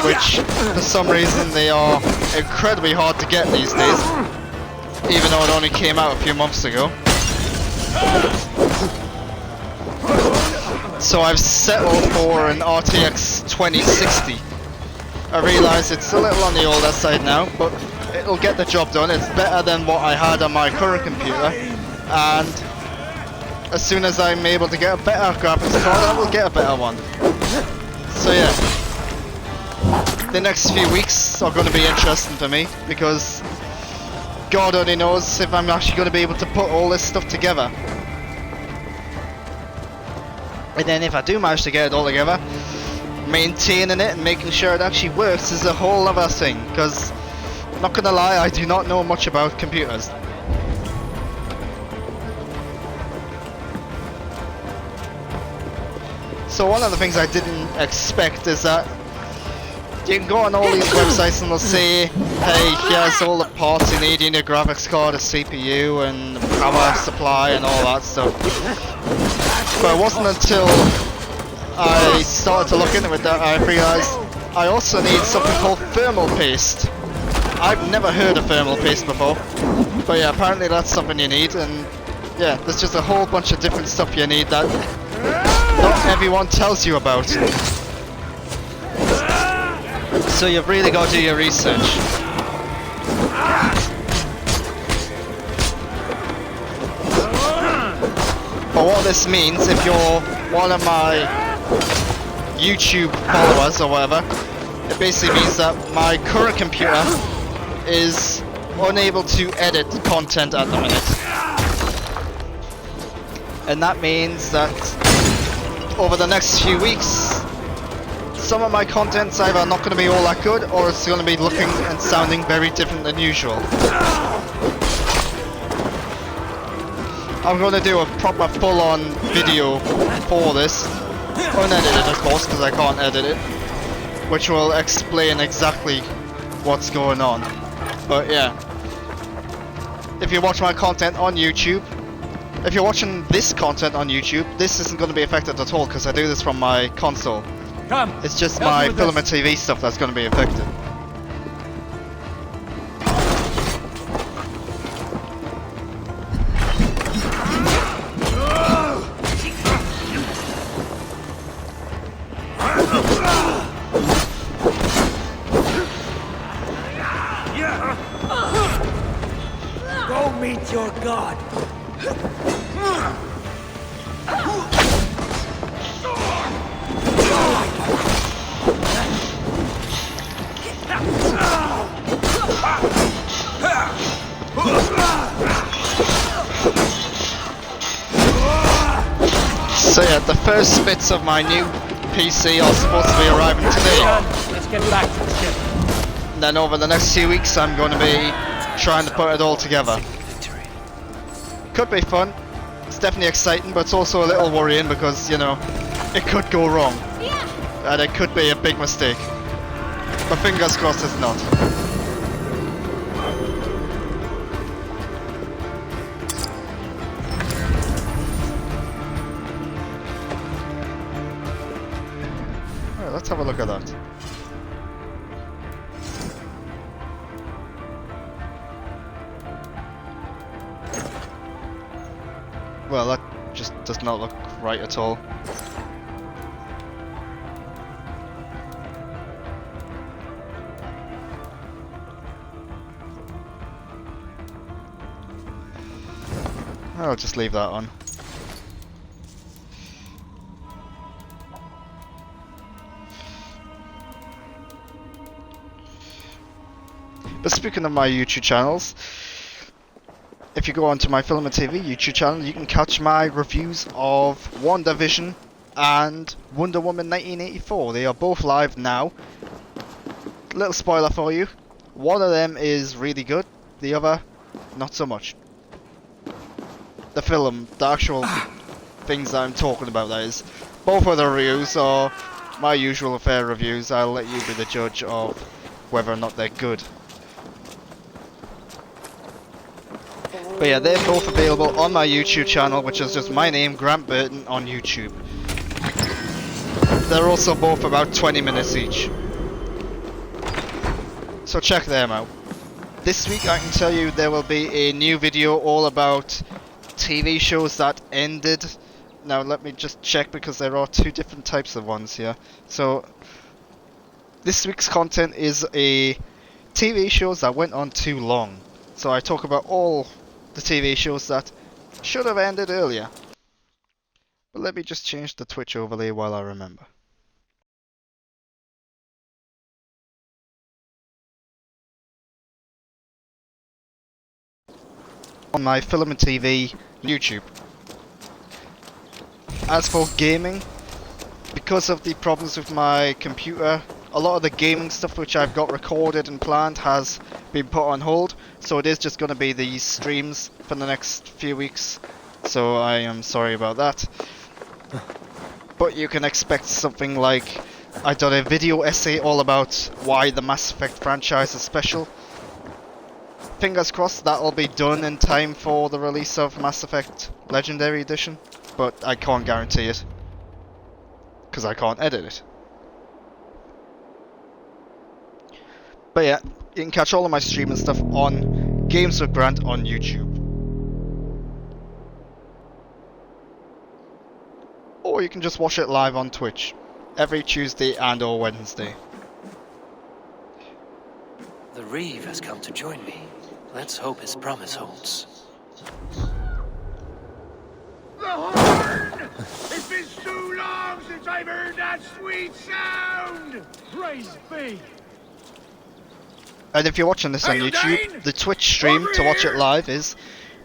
which for some reason they are incredibly hard to get these days. Even though it only came out a few months ago. So I've settled for an RTX 2060. I realise it's a little on the older side now, but it'll get the job done. It's better than what I had on my current computer. And as soon as I'm able to get a better graphics card, I will get a better one. So yeah. The next few weeks are going to be interesting for me, because God only knows if I'm actually going to be able to put all this stuff together. And then if I do manage to get it all together, maintaining it and making sure it actually works is a whole other thing. Because, not gonna lie, I do not know much about computers. So one of the things I didn't expect is that you can go on all these websites and they'll say, hey, here's all the parts you need in your graphics card, a CPU and power supply and all that stuff. But it wasn't until I started to look into it that I realised I also need something called thermal paste. I've never heard of thermal paste before, but yeah, apparently that's something you need, and yeah, there's just a whole bunch of different stuff you need that not everyone tells you about. So you've really got to do your research. But what this means, if you're one of my YouTube followers or whatever, it basically means that my current computer is unable to edit content at the minute. And that means that over the next few weeks, some of my content's either not going to be all that good, or it's going to be looking and sounding very different than usual. I'm going to do a proper full-on video for this, unedited of course, because I can't edit it, which will explain exactly what's going on. But yeah, if you watch my content on YouTube, if you're watching this content on YouTube, this isn't going to be affected at all because I do this from my console. It's just my film and TV stuff that's going to be affected. Go meet your god. So yeah, the first bits of my new PC are supposed to be arriving today. Let's get back to the ship. And then over the next few weeks I'm going to be trying to put it all together. Could be fun. It's definitely exciting, but it's also a little worrying because, you know, it could go wrong. And it could be a big mistake. But fingers crossed it's not. Alright, let's have a look at that. Well, that just does not look right at all. I'll just leave that on. But speaking of my YouTube channels, if you go onto my Film and TV YouTube channel, you can catch my reviews of WandaVision and Wonder Woman 1984. They are both live now. Little spoiler for you. One of them is really good, the other, not so much. The film, the actual things that I'm talking about, that is. Both of the reviews are my usual affair reviews. I'll let you be the judge of whether or not they're good. But yeah, they're both available on my YouTube channel, which is just my name, Grant Burton, on YouTube. They're also both about 20 minutes each. So check them out. This week I can tell you there will be a new video all about TV shows that ended. Now let me just check because there are two different types of ones here. So this week's content is a TV shows that went on too long. So I talk about all the TV shows that should have ended earlier. But let me just change the Twitch overlay while I remember. On my Film and TV YouTube. As for gaming, because of the problems with my computer, a lot of the gaming stuff which I've got recorded and planned has been put on hold, so it is just going to be these streams for the next few weeks, so I am sorry about that. But you can expect something like, I've done a video essay all about why the Mass Effect franchise is special. Fingers crossed that'll be done in time for the release of Mass Effect Legendary Edition, but I can't guarantee it, because I can't edit it. But yeah, you can catch all of my streaming stuff on Games with Grant on YouTube. Or you can just watch it live on Twitch, every Tuesday and or Wednesday. The Reeve has come to join me. Let's hope his promise holds. The horn! It's been so long since I've heard that sweet sound! Praise be! And if you're watching this on YouTube, the Twitch stream to watch it live is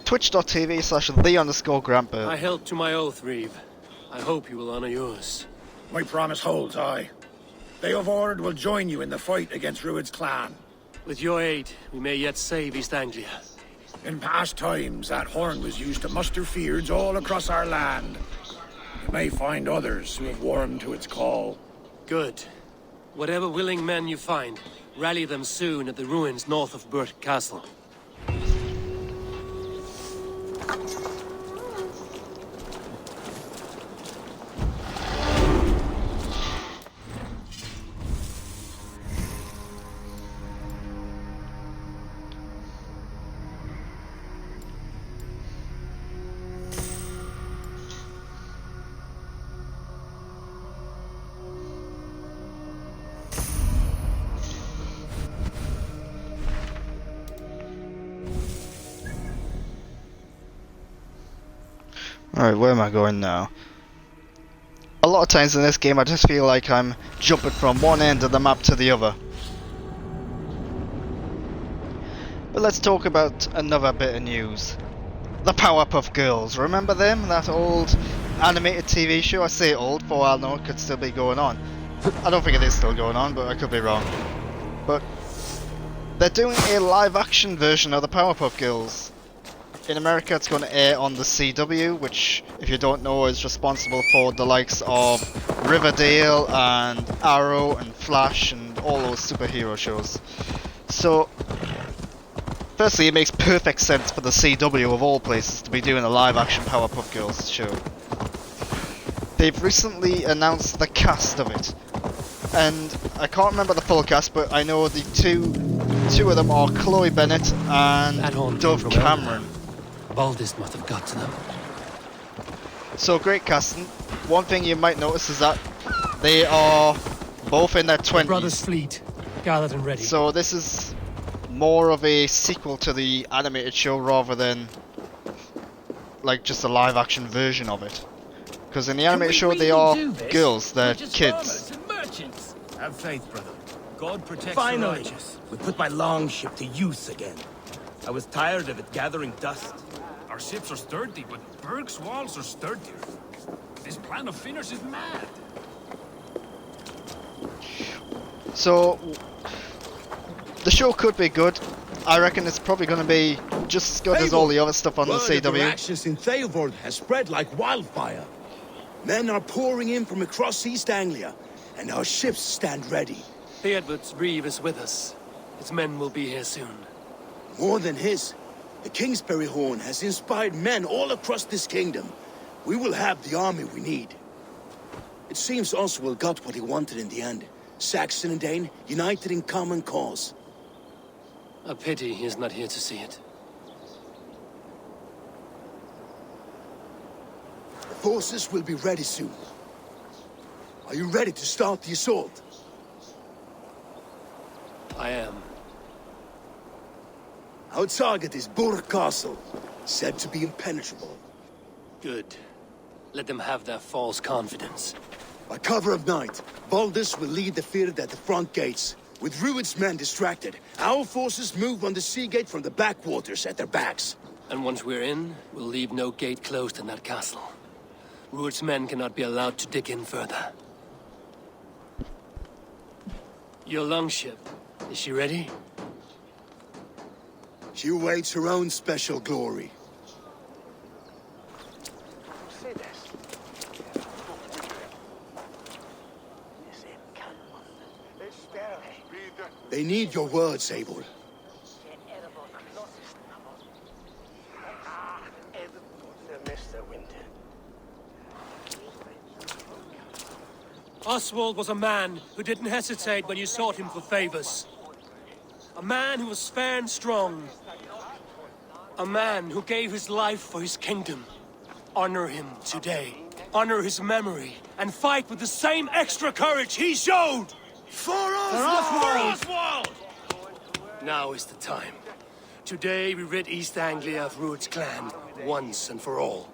twitch.tv/the_Grantbert. I held to my oath, Reeve. I hope you will honor yours. My promise holds, aye. Beowulf will join you in the fight against Rued's clan. With your aid, we may yet save East Anglia. In past times, that horn was used to muster fyrds all across our land. You may find others who have warmed to its call. Good. Whatever willing men you find, rally them soon at the ruins north of Burt Castle. Alright, where am I going now? A lot of times in this game I just feel like I'm jumping from one end of the map to the other. But let's talk about another bit of news. The Powerpuff Girls, remember them? That old animated TV show? I say old, for all I know it could still be going on. I don't think it is still going on, but I could be wrong. But they're doing a live action version of the Powerpuff Girls. In America it's going to air on the CW, which, if you don't know, is responsible for the likes of Riverdale and Arrow and Flash and all those superhero shows. So, firstly, it makes perfect sense for the CW of all places to be doing a live action Powerpuff Girls show. They've recently announced the cast of it, and I can't remember the full cast, but I know the two of them are Chloe Bennett and Dove Cameron. Baldest must have got to them. So great casting. One thing you might notice is that they are both in their 20s. Brothers Fleet, gathered and ready. So this is more of a sequel to the animated show rather than like just a live action version of it. Because in the animated show they are girls, they're kids. Have faith, brother. God protects Finally, the righteous. we put my longship to use again. I was tired of it gathering dust. Our ships are sturdy, but Berg's walls are sturdier. This plan of Finner's is mad. So the show could be good. I reckon it's probably going to be just as good as all the other stuff on the CW. The actions in Theovold has spread like wildfire. Men are pouring in from across East Anglia, and our ships stand ready. Theodward's Reeve is with us. His men will be here soon. More than his, the Kingsbury Horn has inspired men all across this kingdom. We will have the army we need. It seems Oswald got what he wanted in the end. Saxon and Dane united in common cause. A pity he is not here to see it. The forces will be ready soon. Are you ready to start the assault? I am. Our target is Burg Castle, said to be impenetrable. Good. Let them have their false confidence. By cover of night, Baldus will lead the field at the front gates. With Rued's men distracted, our forces move on the sea gate from the backwaters at their backs. And once we're in, we'll leave no gate closed in that castle. Rued's men cannot be allowed to dig in further. Your longship, is she ready? She awaits her own special glory. They need your words, Abel. Oswald was a man who didn't hesitate when you sought him for favors. A man who was fair and strong. A man who gave his life for his kingdom. Honor him today. Honor his memory. And fight with the same extra courage he showed! For Oswald! For Oswald! Now is the time. Today we rid East Anglia of Rued's clan, once and for all.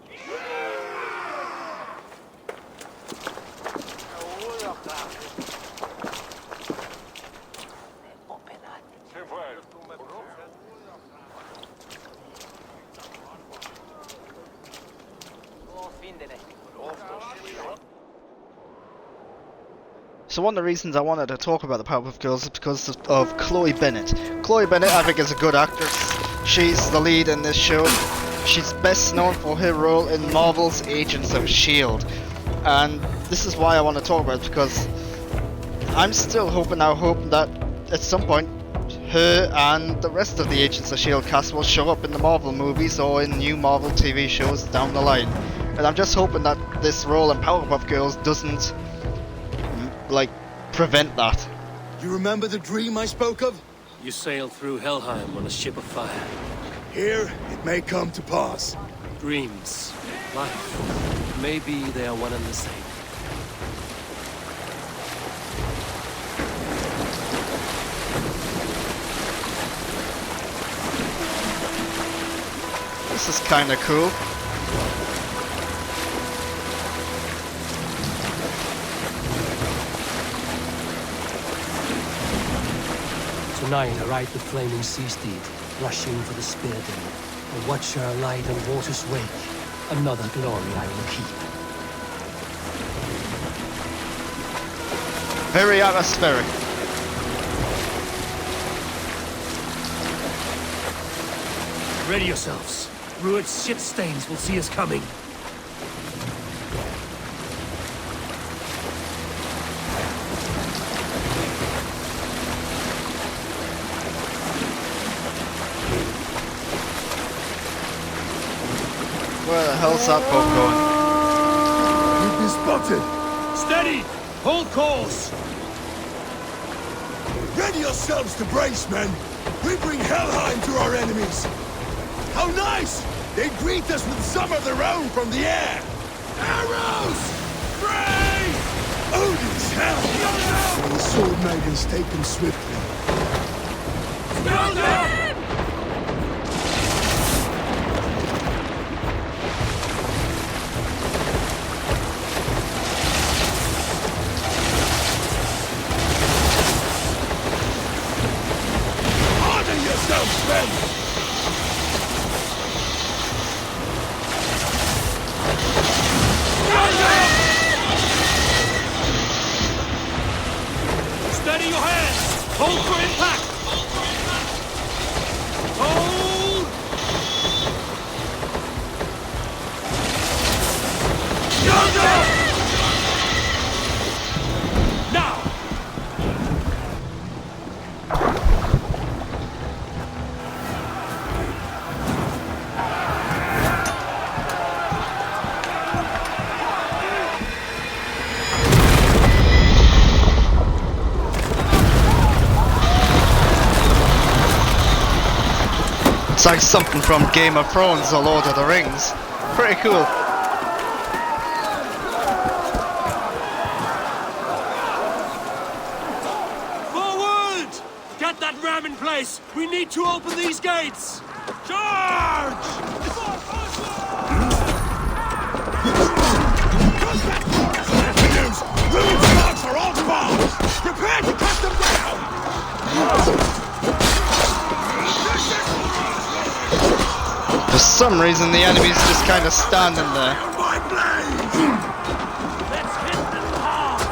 So one of the reasons I wanted to talk about the Powerpuff Girls is because of Chloe Bennett. Chloe Bennett, I think, is a good actress. She's the lead in this show. She's best known for her role in Marvel's Agents of S.H.I.E.L.D. And this is why I want to talk about it, because I'm still hoping that at some point her and the rest of the Agents of S.H.I.E.L.D. cast will show up in the Marvel movies or in new Marvel TV shows down the line. And I'm just hoping that this role in Powerpuff Girls doesn't, like, prevent that. You remember the dream I spoke of? You sailed through Helheim on a ship of fire. Here, it may come to pass. Dreams, life, maybe they are one and the same. This is kinda cool. Tonight I ride the flaming sea steed, rushing for the spear den. A watcher light on water's wake, another glory I will keep. Very atmospheric. Ready yourselves. Rued's shit stains will see us coming. Where the hell's that boat going? You've been spotted! Steady! Hold course! Ready yourselves to brace, men! We bring Helheim to our enemies! How nice! They greet us with some of their own from the air! Arrows! Brace! Odin's hell! The sword maidens take them swiftly. Stand up! Steady your hands! Hold for impact! Hold! Now! It's like something from Game of Thrones or Lord of the Rings. Pretty cool. Forward! Get that ram in place! We need to open these gates! Charge! Ruin's dogs are all bombs! Prepare to cut them down! For some reason, the enemy's just kind of standing there. My blade! Let's hit them hard!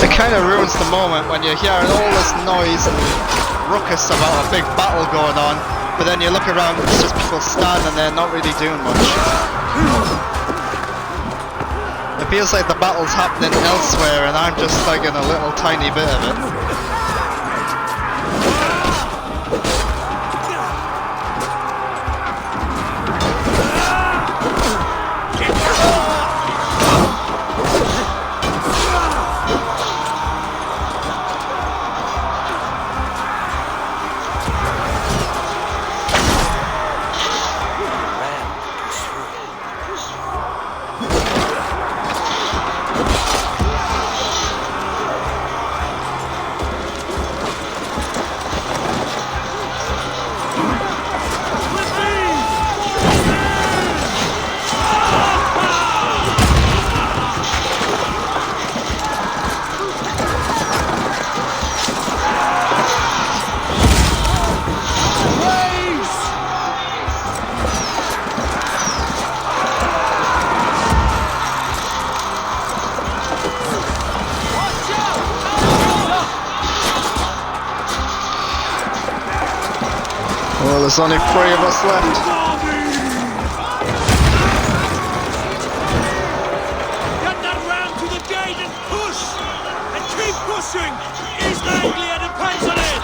It kind of ruins the moment when you're hearing all this noise and ruckus about a big battle going on, but then you look around, it's just people standing there not really doing much. It feels like the battle's happening elsewhere and I'm just like in a little tiny bit of it. Well, there's only 3 of us left. Get that ram to the gate and push! And keep pushing! East Anglia depends on it!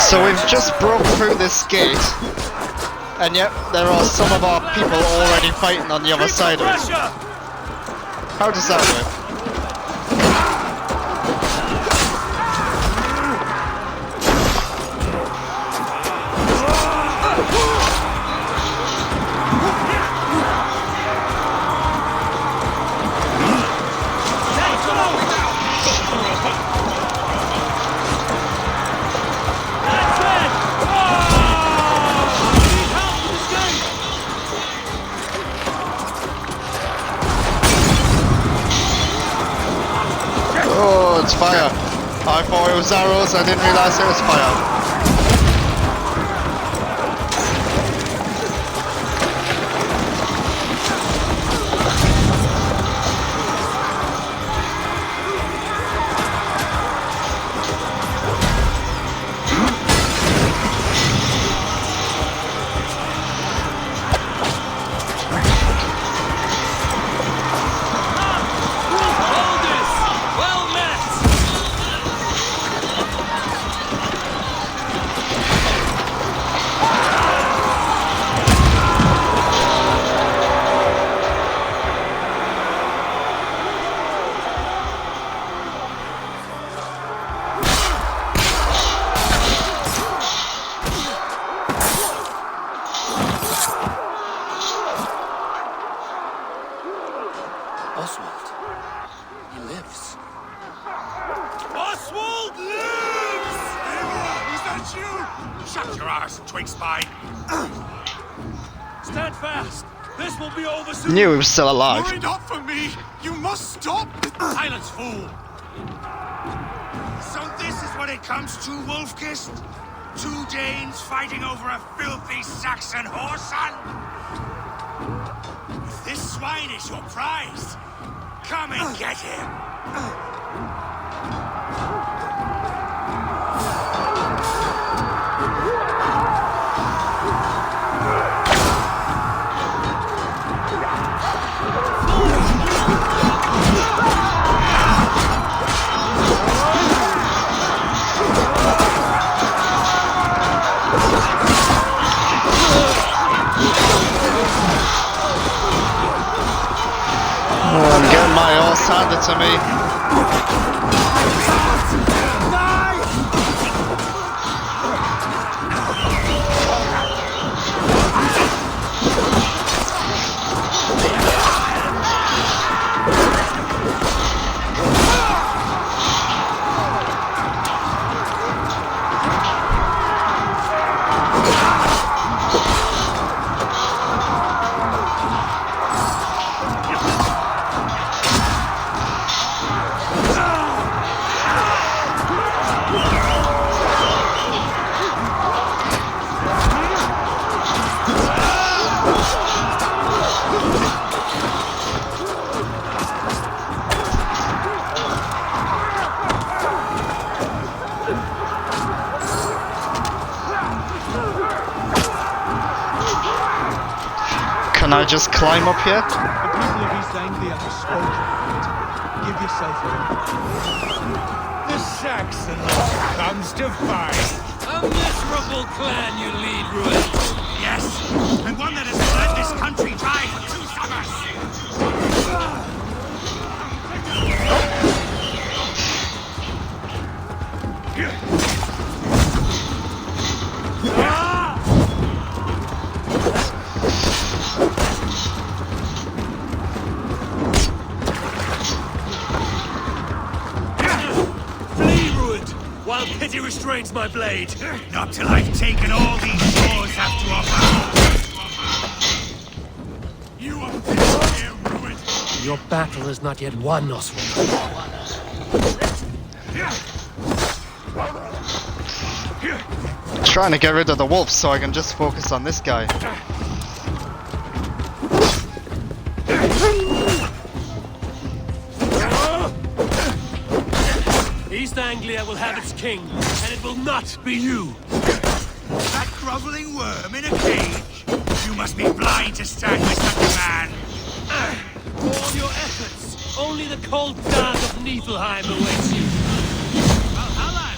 So we've just broke through this gate, and yet there are some of our people already fighting on the other side of it. How does that work? Oh, it's fire. I thought it was arrows, I didn't realise it was fire. Oswald. He lives. Oswald lives! Is that you? Shut your arse, twig spine! Stand fast! This will be over soon! Knew he was still alive. Worry not for me! You must stop! Silence, fool! So this is what it comes to, Wolfkist? 2 Danes fighting over a filthy Saxon whoreson? If this swine is your prize, come and get him! Oh, I'm getting my horse handed to me. Can I just climb up here? The people of East Anglia have spoken. Give yourself over. The Saxon comes to fight. A miserable clan you lead, Ruin. Yes, and one that has bled this country dry for 2 summers. While pity restrains my blade. Not till I've taken all these shores have to offer. You are here, Ruin. Your battle is not yet won, Oswald. Trying to get rid of the wolves so I can just focus on this guy. East Anglia will have its king, and it will not be you. That groveling worm in a cage? You must be blind to stand with such a man. All your efforts, only the cold dark of Niflheim awaits you. Valhalla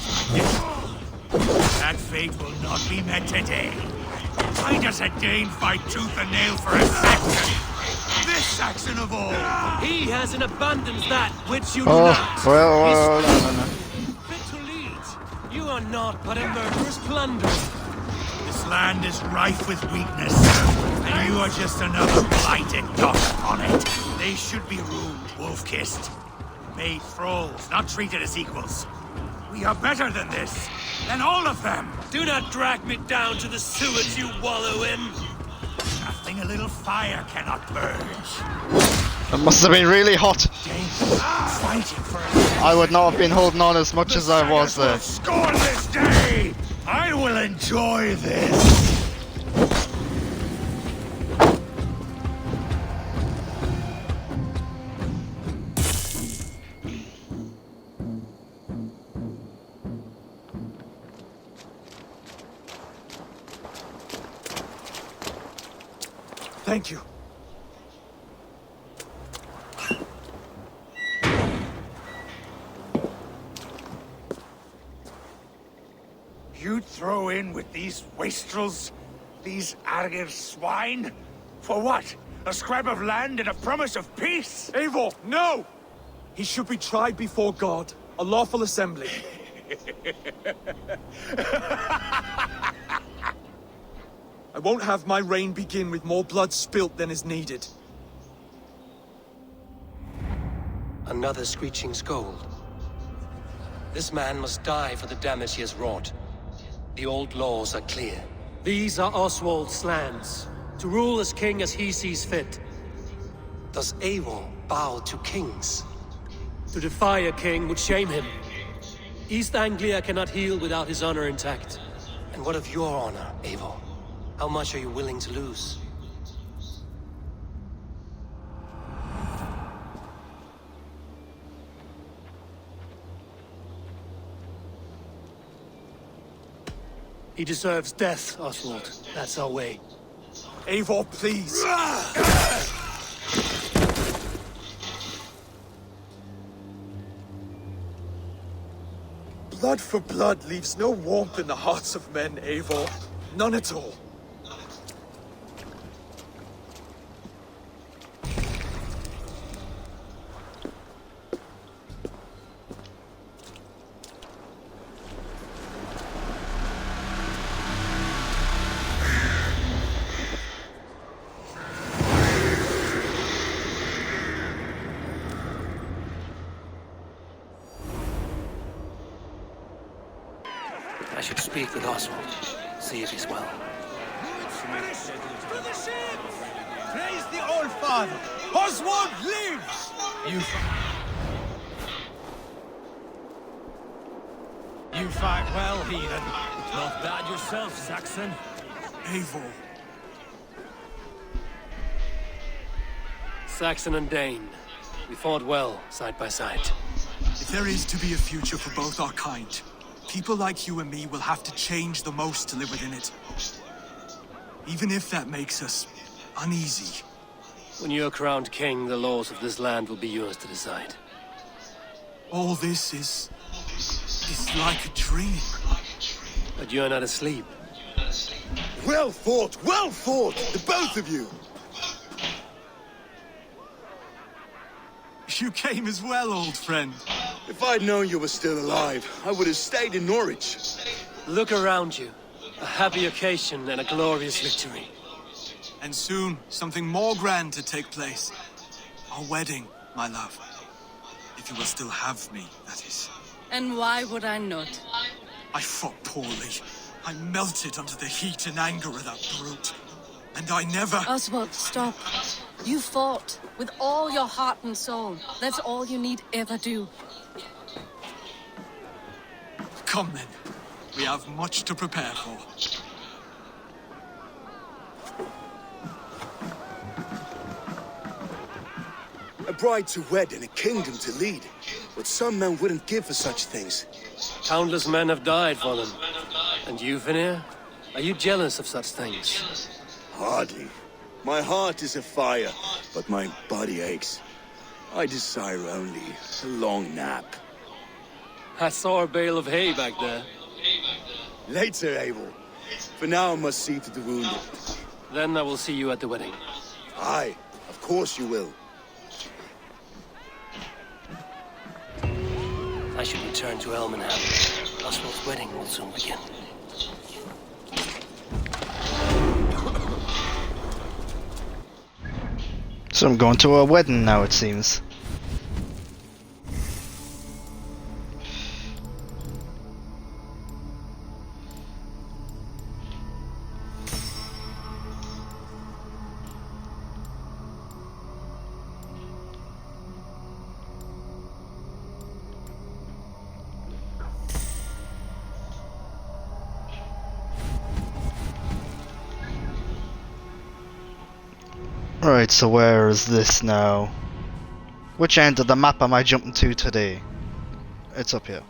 That fate will not be met today. Why does a Dane fight tooth and nail for a Saxon? This Saxon of all! He has in abundance that which you do Oh, not. well, no. Fit to lead. You are not but a murderous plunderer. This land is rife with weakness, and you are just another blighted dot upon it. They should be ruled, wolf-kissed. Made thralls, not treated as equals. We are better than this, than all of them. Do not drag me down to the sewers you wallow in. Nothing a little fire cannot purge. It must have been really hot. I would not have been holding on as much as I was there. Scorn this day! I will enjoy this! Thank you. You'd throw in with these wastrels? These Argir swine? For what? A scrap of land and a promise of peace? Eivor, no! He should be tried before God, a lawful assembly. I won't have my reign begin with more blood spilt than is needed. Another screeching scold. This man must die for the damage he has wrought. The old laws are clear. These are Oswald's lands, to rule as king as he sees fit. Does Eivor bow to kings? To defy a king would shame him. East Anglia cannot heal without his honor intact. And what of your honor, Eivor? How much are you willing to lose? He deserves death, Oswald. That's our way. Eivor, please! Blood for blood leaves no warmth in the hearts of men, Eivor. None at all. I should speak with Oswald. See if he's well. To the ships! Praise the Old Father! Oswald lives! You fight well, heathen. Not bad yourself, Saxon. Eivor. Saxon and Dane. We fought well, side by side. If there is to be a future for both our kind, people like you and me will have to change the most to live within it. Even if that makes us uneasy. When you're crowned king, the laws of this land will be yours to decide. All this is like a dream. But you're not asleep. Well fought, the both of you! You came as well, old friend. If I'd known you were still alive, I would have stayed in Norwich. Look around you. A happy occasion and a glorious victory. And soon, something more grand to take place. Our wedding, my love. If you will still have me, that is. And why would I not? I fought poorly. I melted under the heat and anger of that brute. And I never... Oswald, stop. You fought with all your heart and soul. That's all you need ever do. Come then. We have much to prepare for. A bride to wed and a kingdom to lead. What some men wouldn't give for such things. Countless men have died for them. And you, Vanir? Are you jealous of such things? Hardly. My heart is afire, but my body aches. I desire only a long nap. I saw a bale of hay back there. Later, Abel. For now, I must see to the wounded. Then I will see you at the wedding. Aye, of course you will. I should return to Elmenham. Oswald's wedding will soon begin. So I'm going to a wedding now, it seems. Right, so where is this now? Which end of the map am I jumping to today? It's up here.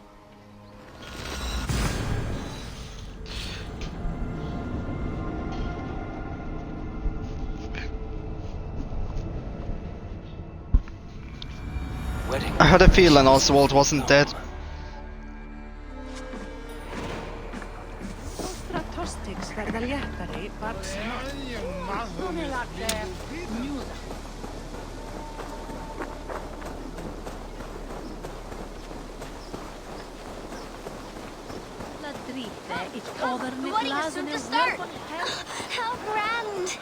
I had a feeling Oswald wasn't dead. What are you soon to start? How grand!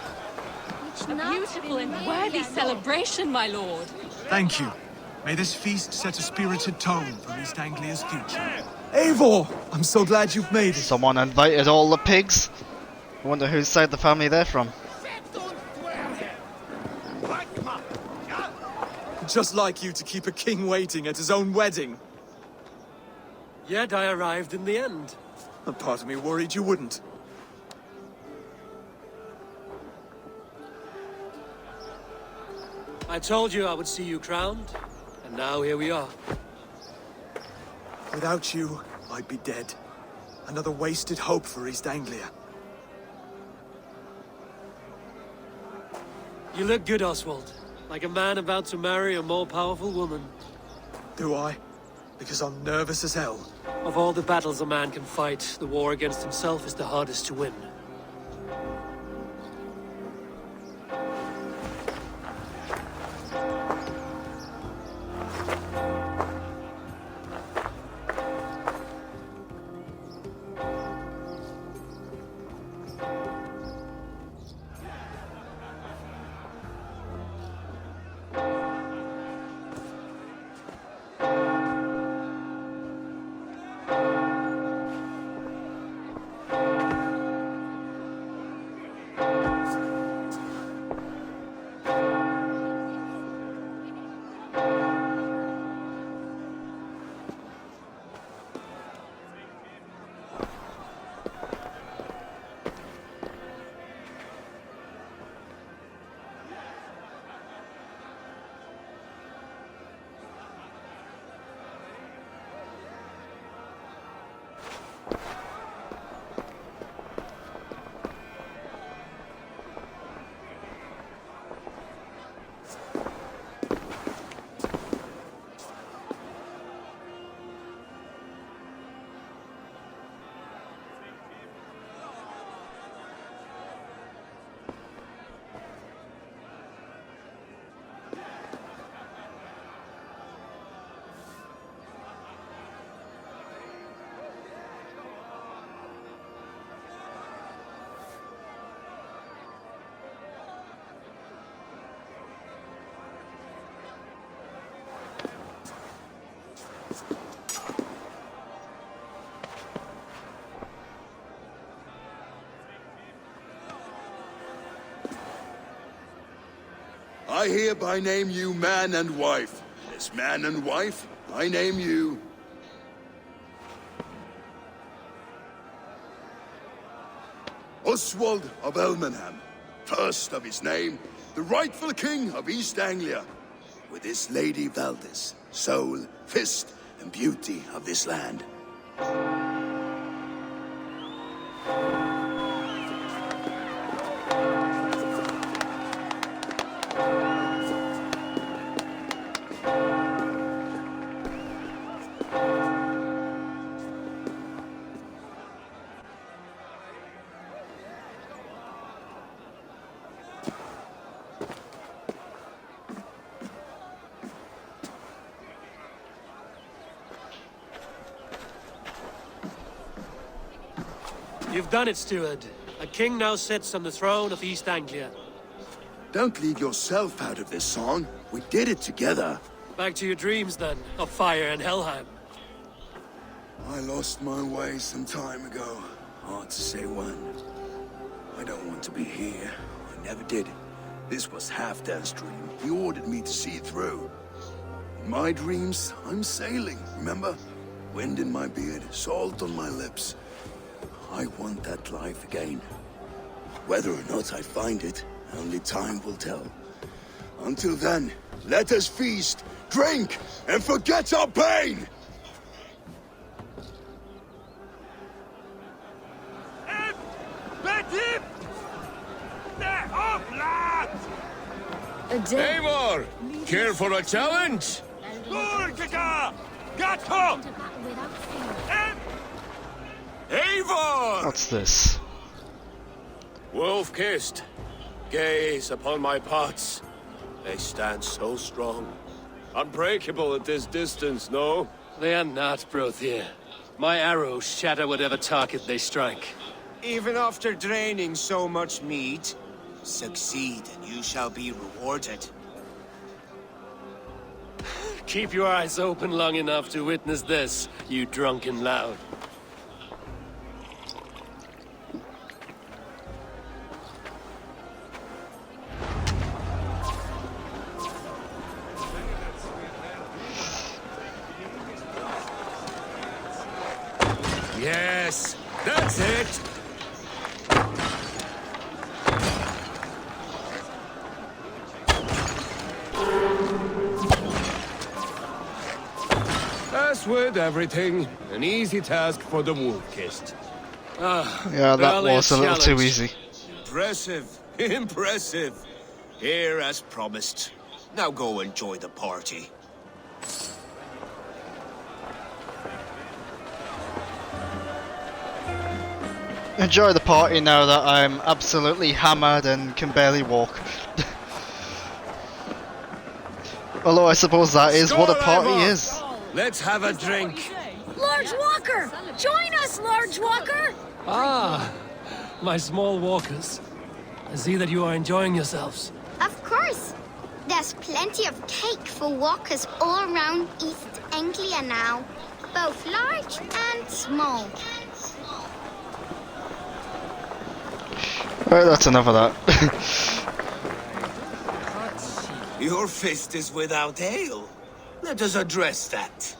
A beautiful and worthy celebration, my lord. Thank you. May this feast set a spirited tone for East Anglia's future. Eivor! I'm so glad you've made it. Someone invited all the pigs. I wonder whose side the family they're from. Just like you to keep a king waiting at his own wedding. Yet I arrived in the end. A part of me worried you wouldn't. I told you I would see you crowned, and now here we are. Without you, I'd be dead. Another wasted hope for East Anglia. You look good, Oswald. Like a man about to marry a more powerful woman. Do I? Because I'm nervous as hell. Of all the battles a man can fight, the war against himself is the hardest to win. I hereby name you man and wife. As man and wife, I name you... Oswald of Elmenham, first of his name, the rightful king of East Anglia. with this Lady Valdis, soul, fist, and beauty of this land. You've done it, steward. A king now sits on the throne of East Anglia. Don't leave yourself out of this song. We did it together. Back to your dreams, then, of fire and Helheim. I lost my way some time ago. Hard to say when. I don't want to be here. I never did. This was Halfdan's dream. He ordered me to see it through. In my dreams, I'm sailing, remember? Wind in my beard, salt on my lips. I want that life again. Whether or not I find it, only time will tell. Until then, let us feast, drink, and forget our pain! Eivor! Care for a challenge? Eivor! What's this? Wolf-kissed, gaze upon my pots. They stand so strong. Unbreakable at this distance, no? They are not, Brothier. My arrows shatter whatever target they strike. Even after draining so much meat, succeed and you shall be rewarded. Keep your eyes open long enough to witness this, you drunken loud. Yes, that's it! As with everything, an easy task for the wolf-kissed. Yeah, that was a little too easy. Impressive, impressive. Here as promised. Now go enjoy the party. Enjoy the party now that I'm absolutely hammered and can barely walk. Although I suppose that is what a party is. Let's have a drink. Large Walker! Join us, Large Walker! Ah, my small walkers. I see that you are enjoying yourselves. Of course. There's plenty of cake for walkers all around East Anglia now. Both large and small. Right, that's enough of that. Your fist is without ale. Let us address that.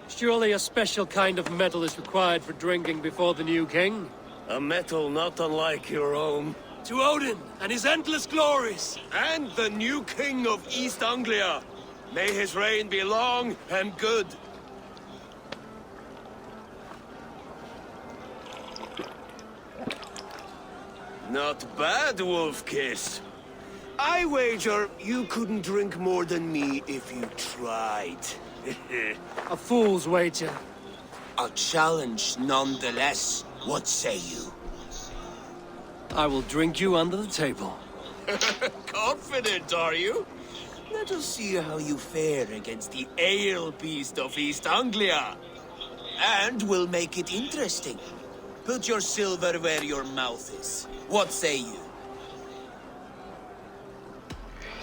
Surely a special kind of metal is required for drinking before the new king? A metal not unlike your own. To Odin and his endless glories! And the new king of East Anglia. May his reign be long and good. Not bad, Wolf-Kiss. I wager you couldn't drink more than me if you tried. A fool's wager. A challenge nonetheless. What say you? I will drink you under the table. Confident, are you? Let us see how you fare against the ale beast of East Anglia. And we'll make it interesting. Put your silver where your mouth is. What say you?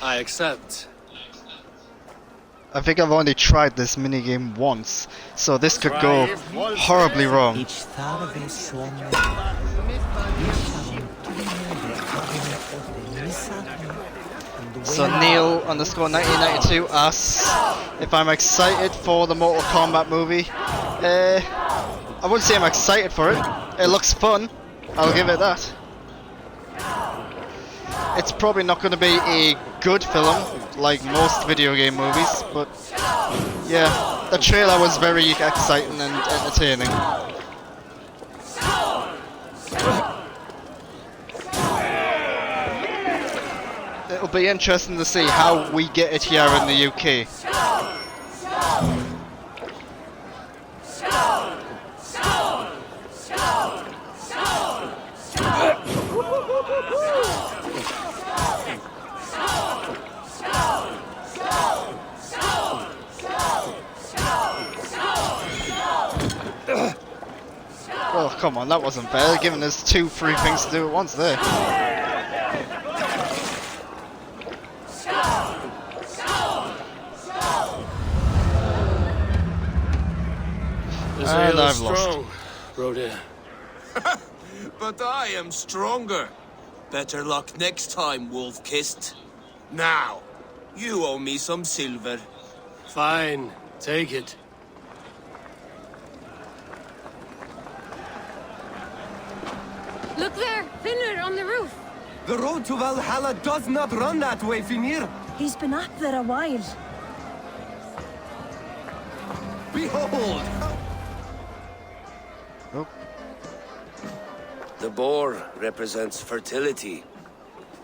I accept. I think I've only tried this minigame once, so this could go horribly wrong. So Neil underscore 1992 asks if I'm excited for the Mortal Kombat movie. I wouldn't say I'm excited for it. It looks fun. I'll give it that. It's probably not going to be a good film, like most video game movies, but yeah, the trailer was very exciting and entertaining. It'll be interesting to see how we get it here in the UK. Well, come on, that wasn't fair, giving us 2 free things to do at once there. And I've lost. Broder. But I am stronger. Better luck next time, Wolf-Kissed. Now, you owe me some silver. Fine, take it. Look there, Finner on the roof. The road to Valhalla does not run that way, Finir. He's been up there a while. Behold! Oh. The boar represents fertility.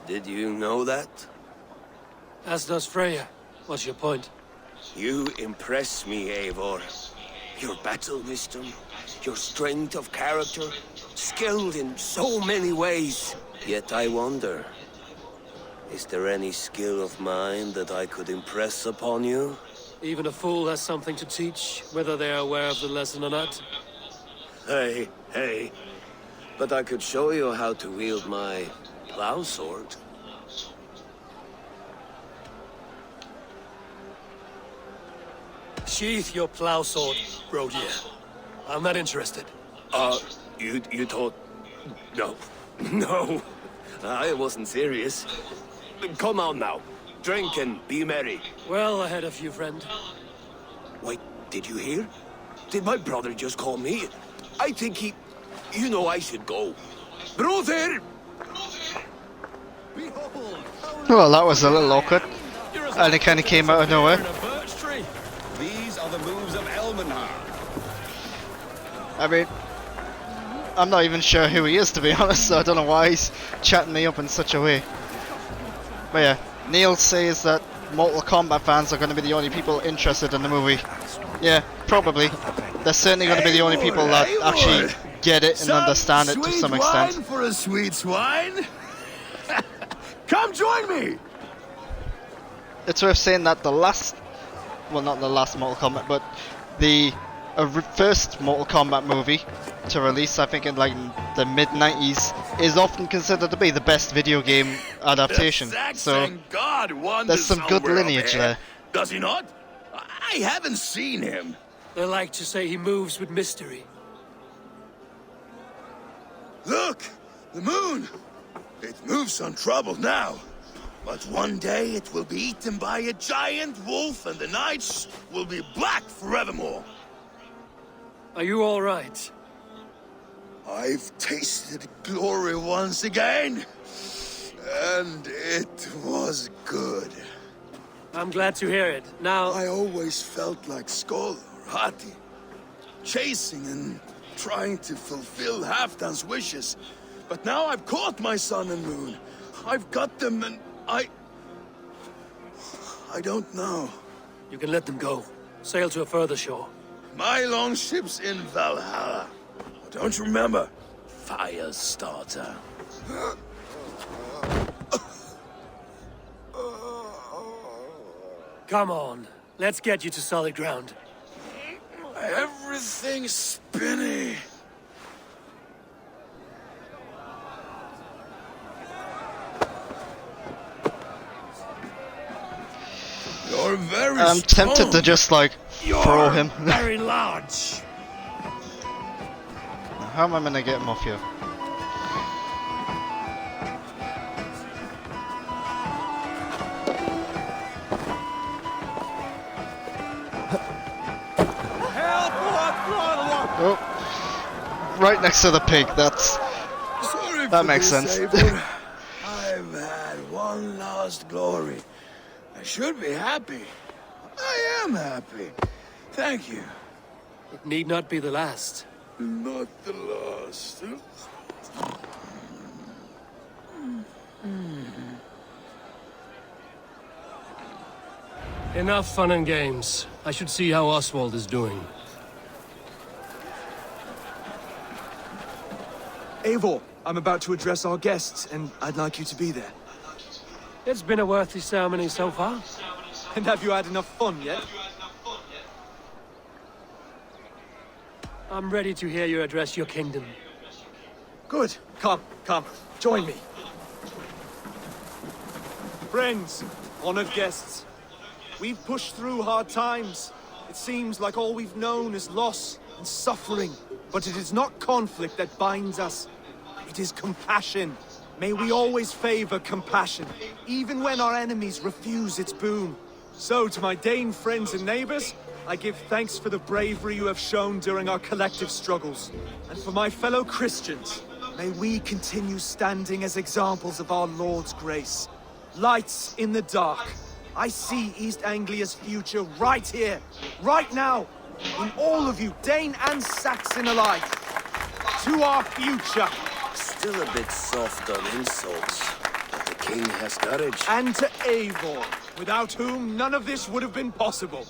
Did you know that? As does Freya. What's your point? You impress me, Eivor. Your battle wisdom, your strength of character, skilled in so many ways. Yet I wonder, is there any skill of mine that I could impress upon you? Even a fool has something to teach, whether they are aware of the lesson or not. Hey. But I could show you how to wield my plow sword. Sheath your plow sword, Brodier. I'm not interested. You thought... No. No. I wasn't serious. Come on now. Drink and be merry. Well ahead of you, friend. Wait, did you hear? Did my brother just call me? I think he... You know I should go. Brother! Well, that was a little awkward. And it kind of came out of nowhere. These are the moves of Elmenhar. I mean, I'm not even sure who he is, to be honest, so I don't know why he's chatting me up in such a way. But yeah, Neil says that Mortal Kombat fans are going to be the only people interested in the movie. Yeah, probably. They're certainly going to be the only people that actually get it and understand it to some extent. Wine for a sweet swine? Come join me! It's worth saying that the last, well, not the last Mortal Kombat, but the first Mortal Kombat movie to release, I think in like the mid-90s, is often considered to be the best video game adaptation. So there's some good lineage there. Does he not? I haven't seen him. They like to say he moves with mystery. Look! The moon! It moves untroubled now. But one day it will be eaten by a giant wolf and the nights will be black forevermore. Are you all right? I've tasted glory once again. And it was good. I'm glad to hear it. Now... I always felt like Skoll or Hati. Chasing and trying to fulfill Halfdan's wishes. But now I've caught my sun and moon. I've got them and I don't know. You can let them go. Sail to a further shore. My longship's in Valhalla. Don't you remember? Fire starter. Come on. Let's get you to solid ground. Everything's spinny. You're very I'm tempted to just like throw him. Very large. How am I gonna get him off here? Oh, right next to the pig. That makes sense. I've had one last glory, I should be happy. I am happy. Thank you. It need not be the last. Not the last. Enough fun and games. I should see how Oswald is doing. Eivor, I'm about to address our guests, and I'd like you to be there. It's been a worthy ceremony so far. And have you had enough fun yet? I'm ready to hear you address your kingdom. Good. Come, join me. Friends, honored guests, we've pushed through hard times. It seems like all we've known is loss and suffering. But it is not conflict that binds us. It is compassion. May we always favor compassion, even when our enemies refuse its boon. So, to my Dane friends and neighbors, I give thanks for the bravery you have shown during our collective struggles. And for my fellow Christians, may we continue standing as examples of our Lord's grace. Lights in the dark. I see East Anglia's future right here, right now, in all of you, Dane and Saxon alike. To our future. Still a bit soft on insults, but the king has courage. And to Eivor, without whom none of this would have been possible.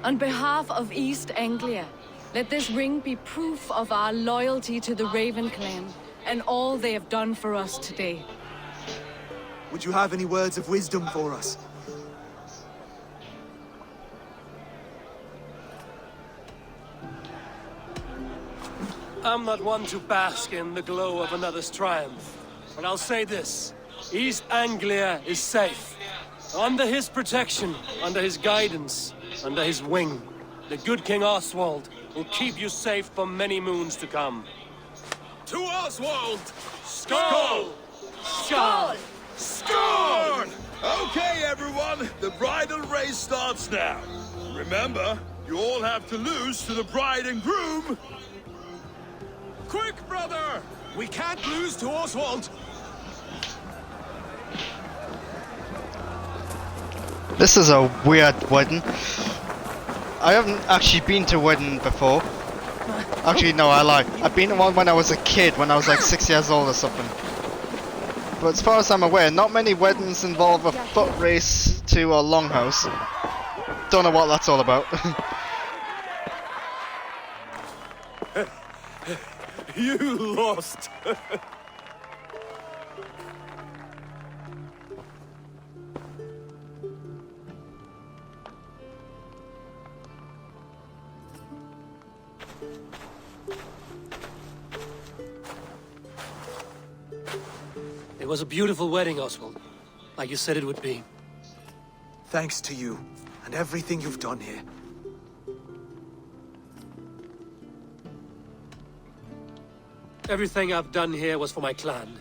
On behalf of East Anglia, let this ring be proof of our loyalty to the Raven clan and all they have done for us today. Would you have any words of wisdom for us? I'm not one to bask in the glow of another's triumph, but I'll say this. East Anglia is safe. Under his protection, under his guidance, under his wing. The good King Oswald will keep you safe for many moons to come. To Oswald! Skål! Skål! Skål! Okay, everyone, the bridal race starts now. Remember, you all have to lose to the bride and groom. Quick, brother! We can't lose to Oswald! This is a weird wedding. I haven't actually been to a wedding before. Actually, no, I lie. I've been to one when I was a kid, when I was like 6 years old or something. But as far as I'm aware, not many weddings involve a foot race to a longhouse. Don't know what that's all about. You lost! It was a beautiful wedding, Oswald. Like you said it would be. Thanks to you, and everything you've done here. Everything I've done here was for my clan.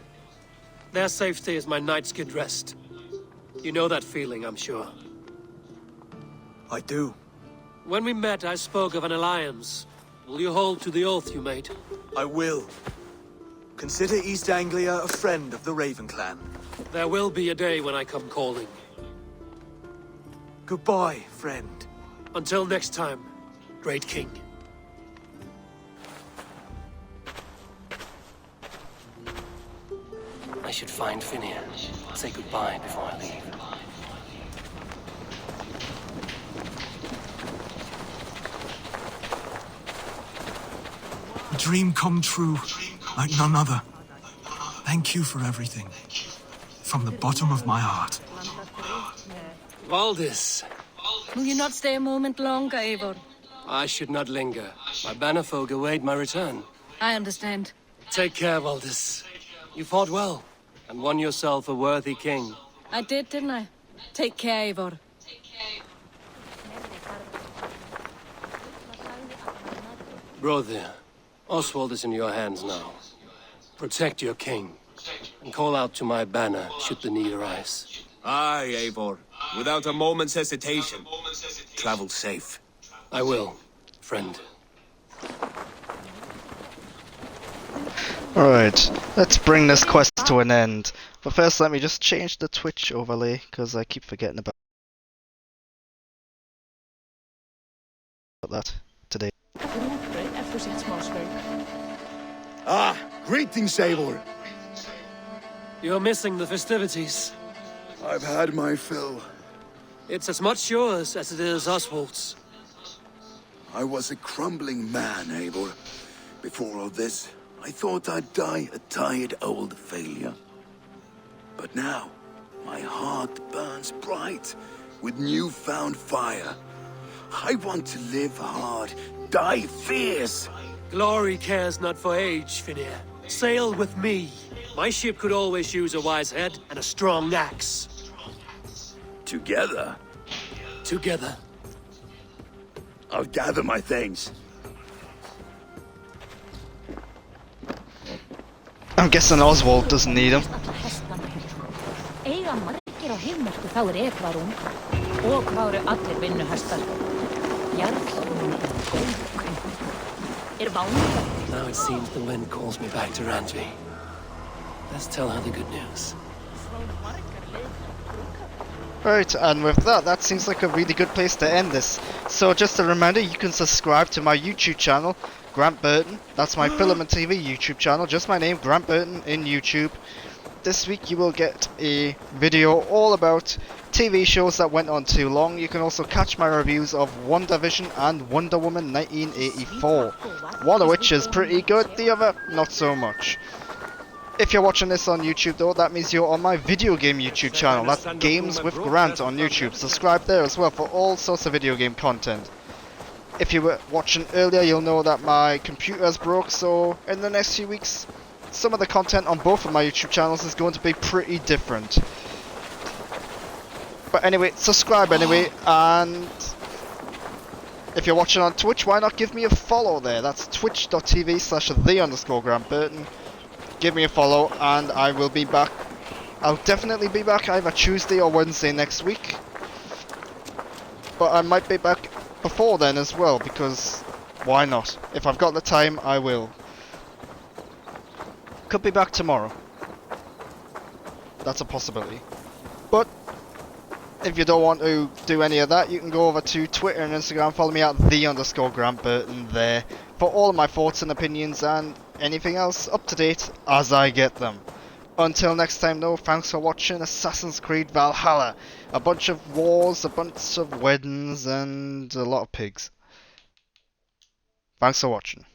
Their safety is my night's good rest. You know that feeling, I'm sure. I do. When we met, I spoke of an alliance. Will you hold to the oath you made? I will. Consider East Anglia a friend of the Raven clan. There will be a day when I come calling. Goodbye, friend. Until next time, great king. I should find Finnear. Say goodbye before I leave. A dream come true, like none other. Thank you for everything. From the bottom of my heart. Valdis. Will you not stay a moment longer, Eivor? I should not linger. My banner folk await my return. I understand. Take care, Valdis. You fought well, and won yourself a worthy king. I did, didn't I? Take care, Eivor. Brother, Oswald is in your hands now. Protect your king, and call out to my banner should the need arise. Aye, Eivor. Without a moment's hesitation. Travel safe. I will, friend. Alright, let's bring this quest to an end. But first let me just change the Twitch overlay, because I keep forgetting about that today. Ah, greetings, Eivor. You're missing the festivities. I've had my fill. It's as much yours as it is Oswald's. I was a crumbling man, Eivor. Before all this, I thought I'd die a tired old failure. But now, my heart burns bright with newfound fire. I want to live hard, die fierce. Glory cares not for age, Finir. Sail with me. My ship could always use a wise head and a strong axe. Together? Together. I'll gather my things. I'm guessing Oswald doesn't need them. Eiga margir á heimmerku þá Edvarún og hvað allir vinnuhestar. Jarlsson góðkunn. Now it seems the wind calls me back to Randvi. Let's tell her the good news. Right, and with that, that seems like a really good place to end this. So just a reminder, you can subscribe to my YouTube channel, Grant Burton. That's my Film and TV YouTube channel, just my name, Grant Burton, in YouTube. This week you will get a video all about TV shows that went on too long. You can also catch my reviews of WandaVision and Wonder Woman 1984. One of which is pretty good, the other not so much. If you're watching this on YouTube though, that means you're on my video game YouTube channel. That's Games with Grant on YouTube. Subscribe there as well for all sorts of video game content. If you were watching earlier, you'll know that my computer's broke, so in the next few weeks, some of the content on both of my YouTube channels is going to be pretty different. But anyway, subscribe anyway, and if you're watching on Twitch, why not give me a follow there? That's twitch.tv/the_GrantBurton. Give me a follow, and I will be back. I'll definitely be back either Tuesday or Wednesday next week. But I might be back before then as well, because why not? If I've got the time, I will. Could be back tomorrow. That's a possibility. But if you don't want to do any of that, you can go over to Twitter and Instagram, follow me at the_GrantBurton there for all of my thoughts and opinions and anything else up to date as I get them. Until next time though, thanks for watching Assassin's Creed Valhalla. A bunch of wars, a bunch of weddings, and a lot of pigs. Thanks for watching.